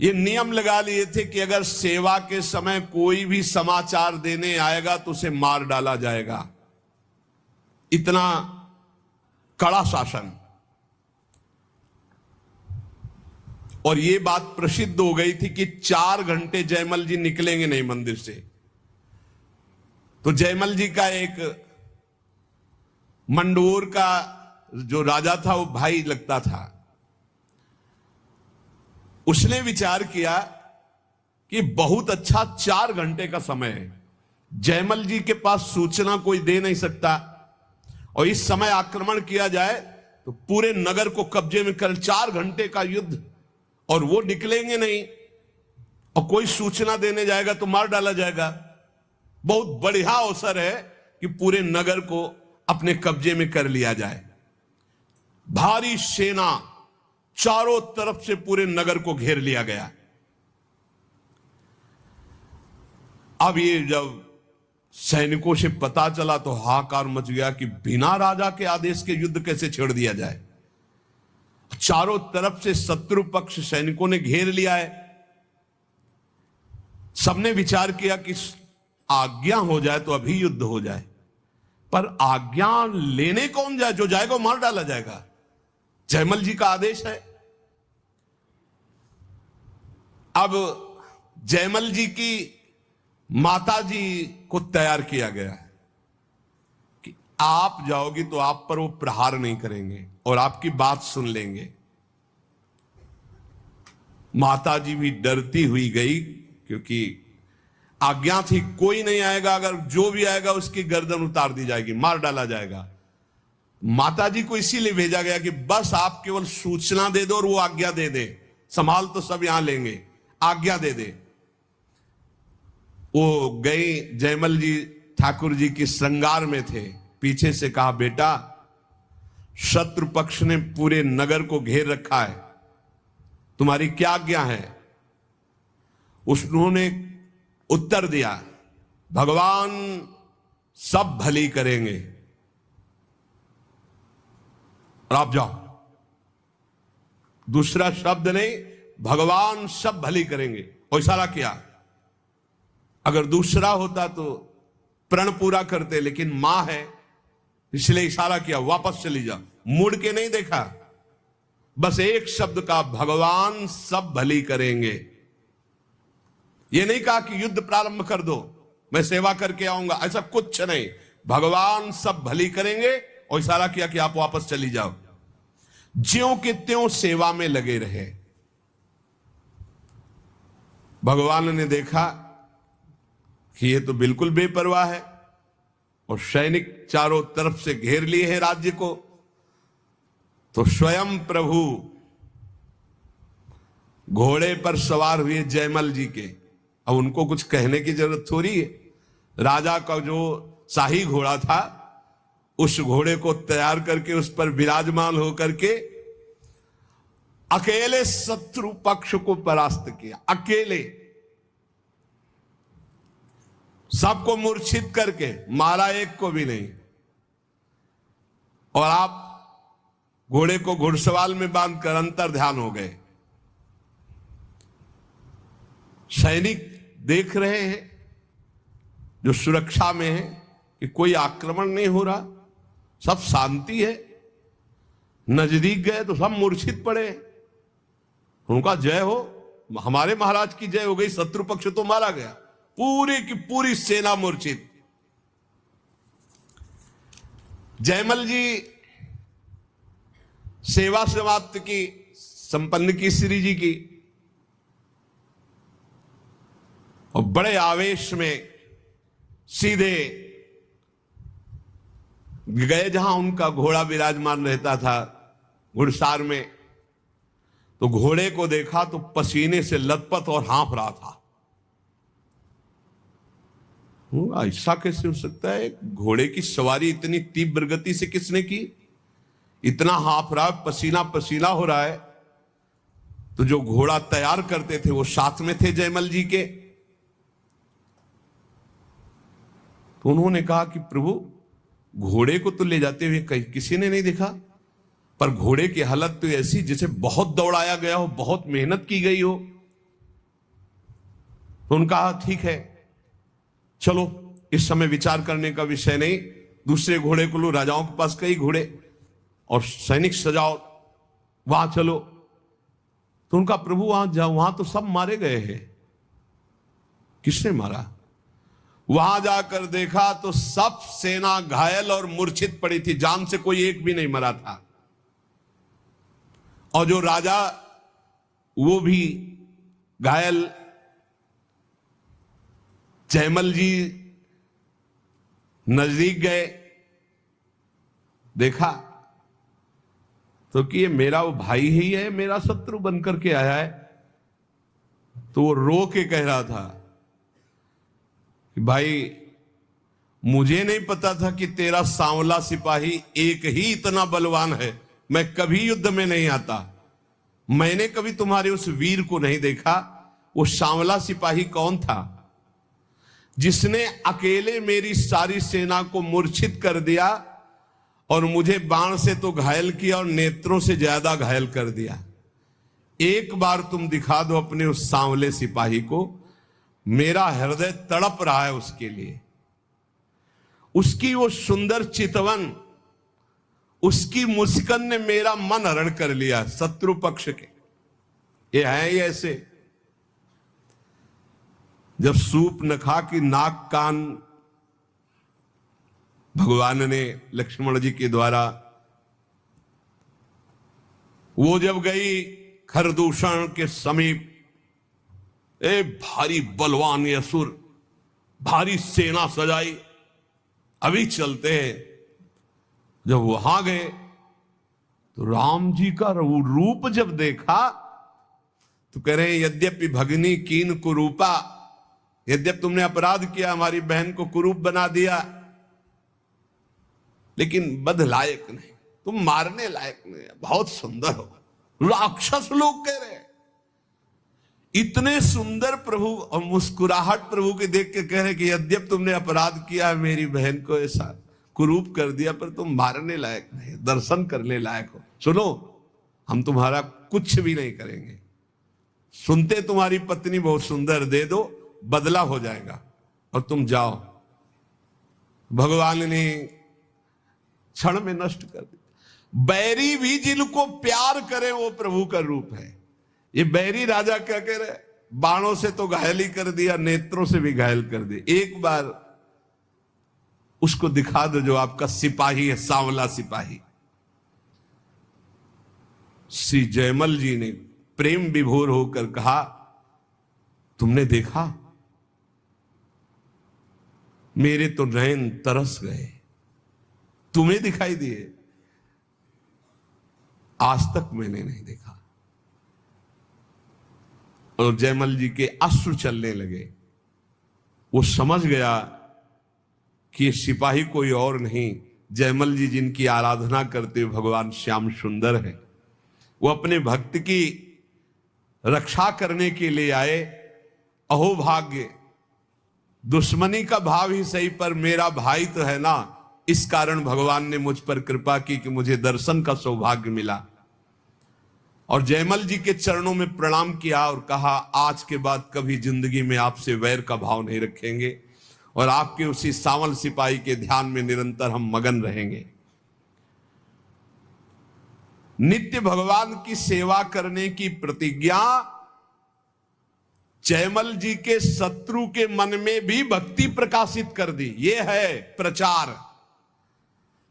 ये नियम लगा लिए थे कि अगर सेवा के समय कोई भी समाचार देने आएगा तो उसे मार डाला जाएगा। इतना कड़ा शासन। और ये बात प्रसिद्ध हो गई थी कि 4 घंटे जयमल जी निकलेंगे नहीं मंदिर से। तो जयमल जी का एक मंडोर का जो राजा था वो भाई लगता था। उसने विचार किया कि बहुत अच्छा 4 घंटे का समय है, जयमल जी के पास सूचना कोई दे नहीं सकता, और इस समय आक्रमण किया जाए तो पूरे नगर को कब्जे में कर 4 घंटे का युद्ध, और वो निकलेंगे नहीं, और कोई सूचना देने जाएगा तो मार डाला जाएगा। बहुत बढ़िया अवसर है कि पूरे नगर को अपने कब्जे में कर लिया जाए। भारी सेना चारों तरफ से पूरे नगर को घेर लिया गया। अब ये जब सैनिकों से पता चला तो हाहाकार मच गया कि बिना राजा के आदेश के युद्ध कैसे छेड़ दिया जाए। चारों तरफ से शत्रु पक्ष सैनिकों ने घेर लिया है। सबने विचार किया कि आज्ञा हो जाए तो अभी युद्ध हो जाए, पर आज्ञा लेने कौन जाए? जो जाएगा मार डाला जाएगा। जयमल जी का आदेश है। अब जयमल जी की माता जी को तैयार किया गया है कि आप जाओगी तो आप पर वो प्रहार नहीं करेंगे और आपकी बात सुन लेंगे। माता जी भी डरती हुई गई, क्योंकि आज्ञा थी कोई नहीं आएगा, अगर जो भी आएगा उसकी गर्दन उतार दी जाएगी, मार डाला जाएगा। माता जी को इसीलिए भेजा गया कि बस आप केवल सूचना दे दो और वो आज्ञा दे दे, संभाल तो सब यहां लेंगे, आज्ञा दे दे। वो गई, जयमल जी ठाकुर जी की श्रृंगार में थे, पीछे से कहा, बेटा शत्रु पक्ष ने पूरे नगर को घेर रखा है, तुम्हारी क्या आज्ञा है? उन्होंने उत्तर दिया, भगवान सब भली करेंगे और आप जाओ। दूसरा शब्द नहीं, भगवान सब भली करेंगे, और इशारा किया। अगर दूसरा होता तो प्रण पूरा करते, लेकिन मां है इसलिए इशारा किया, वापस चली जा। मुड़ के नहीं देखा, बस एक शब्द का, भगवान सब भली करेंगे। ये नहीं कहा कि युद्ध प्रारंभ कर दो, मैं सेवा करके आऊंगा, ऐसा कुछ नहीं। भगवान सब भली करेंगे, और इशारा किया कि आप वापस चली जाओ। ज्यों के त्यों सेवा में लगे रहे। भगवान ने देखा कि ये तो बिल्कुल बेपरवाह है, और सैनिक चारों तरफ से घेर लिए हैं राज्य को, तो स्वयं प्रभु घोड़े पर सवार हुए जयमल जी के। अब उनको कुछ कहने की जरूरत थोड़ी है। राजा का जो शाही घोड़ा था, उस घोड़े को तैयार करके उस पर विराजमान होकर के अकेले शत्रु पक्ष को परास्त किया। अकेले सबको मूर्छित करके मारा, एक को भी नहीं। और आप घोड़े को घुड़सवाल में बांधकर अंतर ध्यान हो गए। सैनिक देख रहे हैं जो सुरक्षा में है कि कोई आक्रमण नहीं हो रहा, सब शांति है। नजदीक गए तो सब मूर्छित पड़े। उनका जय हो, हमारे महाराज की जय हो गई, शत्रु पक्ष तो मारा गया, पूरी की पूरी सेना मूर्छित। जयमल जी सेवा समाप्त की, संपन्न की श्री जी की, और बड़े आवेश में सीधे गए जहां उनका घोड़ा विराजमान रहता था, घुड़सार में। तो घोड़े को देखा तो पसीने से लथपथ और हाँफ रहा था। ऐसा कैसे हो सकता है? घोड़े की सवारी इतनी तीव्र गति से किसने की? इतना हाँफ रहा, पसीना पसीना हो रहा है। तो जो घोड़ा तैयार करते थे वो साथ में थे जयमल जी के। तो उन्होंने कहा कि प्रभु, घोड़े को तो ले जाते हुए कहीं किसी ने नहीं देखा, पर घोड़े की हालत तो ऐसी जैसे बहुत दौड़ाया गया हो, बहुत मेहनत की गई हो। तो उनका कहा ठीक है, चलो इस समय विचार करने का विषय नहीं, दूसरे घोड़े को लो, राजाओं के पास कई घोड़े, और सैनिक सजाओ, वहां चलो। तो उनका प्रभु वहां जाओ, वहां तो सब मारे गए हैं। किसने मारा? वहां जाकर देखा तो सब सेना घायल और मूर्छित पड़ी थी, जान से कोई एक भी नहीं मरा था। और जो राजा वो भी घायल। जयमल जी नजदीक गए, देखा तो कि ये मेरा वो भाई ही है, मेरा शत्रु बनकर के आया है। तो वो रो के कह रहा था कि भाई मुझे नहीं पता था कि तेरा सांवला सिपाही एक ही इतना बलवान है, मैं कभी युद्ध में नहीं आता, मैंने कभी तुम्हारे उस वीर को नहीं देखा। वो सांवला सिपाही कौन था? जिसने अकेले मेरी सारी सेना को मूर्छित कर दिया और मुझे बाण से तो घायल किया और नेत्रों से ज्यादा घायल कर दिया। एक बार तुम दिखा दो अपने उस सांवले सिपाही को, मेरा हृदय तड़प रहा है उसके लिए। उसकी वो सुंदर चितवन, उसकी मुस्कान ने मेरा मन हरण कर लिया। शत्रु पक्ष के ये है ही ऐसे, जब सूप नखा की नाक कान भगवान ने लक्ष्मण जी के द्वारा, वो जब गई खरदूषण के समीप, ए भारी बलवान असुर, भारी सेना सजाई, अभी चलते हैं। जब वहां गए तो राम जी का रूप जब देखा तो कह रहे हैं, यद्यपि भगनी कीन कुरूपा, यद्यपि तुमने अपराध किया, हमारी बहन को कुरूप बना दिया, लेकिन बध लायक नहीं, तुम मारने लायक नहीं, बहुत सुंदर हो। राक्षस लोग कह रहे हैं, इतने सुंदर प्रभु, और मुस्कुराहट प्रभु के देख के कह रहे कि यद्यपि तुमने अपराध किया, मेरी बहन को ऐसा कुरूप कर दिया, पर तुम मारने लायक नहीं, दर्शन करने लायक हो। सुनो, हम तुम्हारा कुछ भी नहीं करेंगे, सुनते तुम्हारी पत्नी बहुत सुंदर, दे दो, बदला हो जाएगा और तुम जाओ। भगवान ने क्षण में नष्ट कर दिया। बैरी भी जिनको प्यार करे वो प्रभु का रूप है। ये बैरी राजा क्या कह रहे, बाणों से तो घायल ही कर दिया, नेत्रों से भी घायल कर दिया। एक बार उसको दिखा दो जो आपका सिपाही है, सांवला सिपाही। श्री जयमल जी ने प्रेम विभोर होकर कहा, तुमने देखा, मेरे तो नयन तरस गए, तुम्हें दिखाई दिए, आज तक मैंने नहीं देखा। और जयमल जी के अश्रु चलने लगे। वो समझ गया कि ये सिपाही कोई और नहीं, जयमल जी जिनकी आराधना करते हुए भगवान श्याम सुंदर है। वो अपने भक्त की रक्षा करने के लिए आए। अहोभाग्य, दुश्मनी का भाव ही सही, पर मेरा भाई तो है ना, इस कारण भगवान ने मुझ पर कृपा की कि मुझे दर्शन का सौभाग्य मिला। और जयमल जी के चरणों में प्रणाम किया और कहा, आज के बाद कभी जिंदगी में आपसे वैर का भाव नहीं रखेंगे और आपके उसी सांवल सिपाही के ध्यान में निरंतर हम मगन रहेंगे। नित्य भगवान की सेवा करने की प्रतिज्ञा जयमल जी के शत्रु के मन में भी भक्ति प्रकाशित कर दी। यह है प्रचार।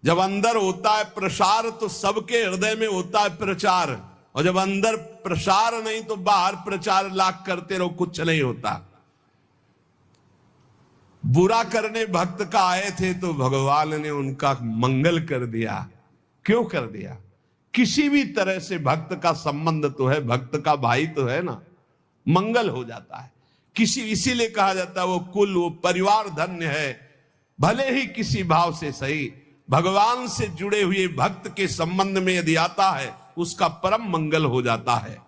जब अंदर होता है प्रसार तो सबके हृदय में होता है प्रचार, और जब अंदर प्रसार नहीं तो बाहर प्रचार लाख करते रहो, कुछ नहीं होता। बुरा करने भक्त का आए थे तो भगवान ने उनका मंगल कर दिया। क्यों कर दिया? किसी भी तरह से भक्त का संबंध तो है, भक्त का भाई तो है ना, मंगल हो जाता है। इसीलिए कहा जाता है वो कुल, वो परिवार धन्य है। भले ही किसी भाव से सही, भगवान से जुड़े हुए भक्त के संबंध में यदि आता है, उसका परम मंगल हो जाता है।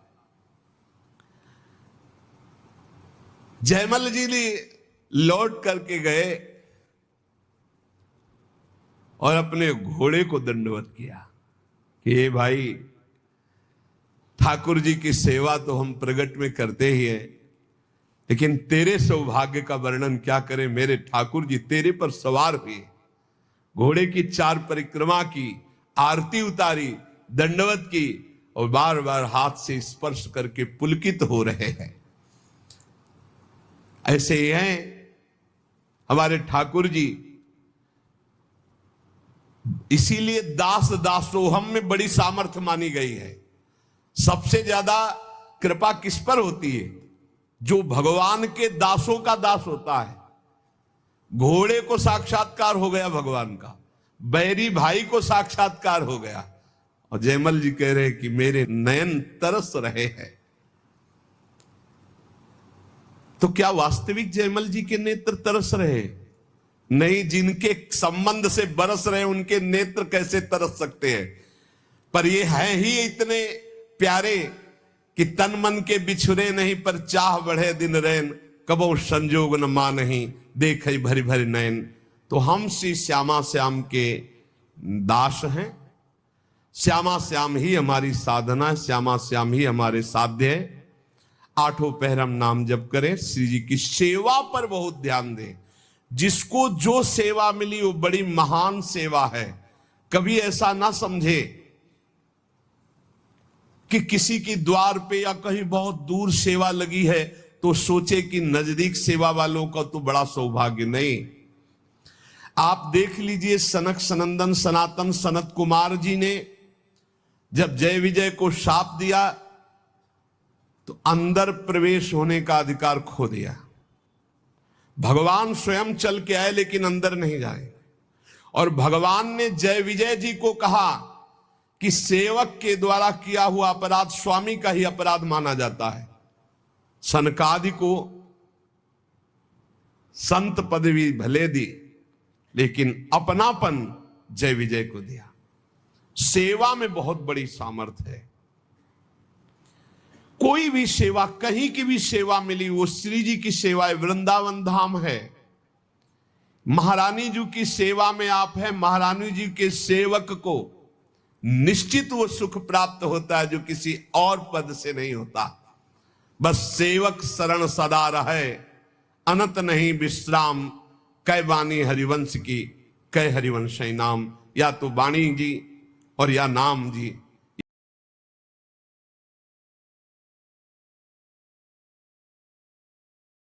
जयमल जी ने लौट करके गए और अपने घोड़े को दंडवत किया कि ये भाई, ठाकुर जी की सेवा तो हम प्रगट में करते ही हैं, लेकिन तेरे सौभाग्य का वर्णन क्या करें। मेरे ठाकुर जी तेरे पर सवार हुए, घोड़े की 4 परिक्रमा की, आरती उतारी, दंडवत की और बार बार हाथ से स्पर्श करके पुलकित हो रहे हैं। ऐसे ही हैं हमारे ठाकुर जी। इसीलिए दास दासोहम में बड़ी सामर्थ्य मानी गई है। सबसे ज्यादा कृपा किस पर होती है? जो भगवान के दासों का दास होता है। घोड़े को साक्षात्कार हो गया भगवान का, बैरी भाई को साक्षात्कार हो गया, और जयमल जी कह रहे कि मेरे नयन तरस रहे हैं। तो क्या वास्तविक जयमल जी के नेत्र तरस रहे? नहीं, जिनके संबंध से बरस रहे उनके नेत्र कैसे तरस सकते हैं? पर ये हैं ही इतने प्यारे कि तन मन के बिछुरे नहीं, पर चाह बढ़े दिन रैन, कबो संजोग न मानहि, देखे भरी भरी नयन। तो हम श्री श्यामा श्याम के दास हैं। श्यामा श्याम ही हमारी साधना है, श्यामा श्याम ही हमारे साध्य है। आठों पहर हम नाम जप करें, श्री जी की सेवा पर बहुत ध्यान दें। जिसको जो सेवा मिली वो बड़ी महान सेवा है। कभी ऐसा ना समझे कि किसी की द्वार पे या कहीं बहुत दूर सेवा लगी है तो सोचे कि नजदीक सेवा वालों का तो बड़ा सौभाग्य। नहीं, आप देख लीजिए, सनक सनंदन सनातन सनत कुमार जी ने जब जय विजय को शाप दिया तो अंदर प्रवेश होने का अधिकार खो दिया। भगवान स्वयं चल के आए लेकिन अंदर नहीं जाए। और भगवान ने जय विजय जी को कहा कि सेवक के द्वारा किया हुआ अपराध स्वामी का ही अपराध माना जाता है। सनकादि को संत पदवी भले दी, लेकिन अपनापन जय विजय को दिया। सेवा में बहुत बड़ी सामर्थ्य है। कोई भी सेवा, कहीं की भी सेवा मिली, वो श्री जी की सेवा है। वृंदावन धाम है, महारानी जी की सेवा में आप है। महारानी जी के सेवक को निश्चित वो सुख प्राप्त होता है जो किसी और पद से नहीं होता। बस सेवक शरण सदा रहे, अनंत नहीं विश्राम, कै वाणी हरिवंश की, कै हरिवंश नाम। या तो वाणी जी और या नाम जी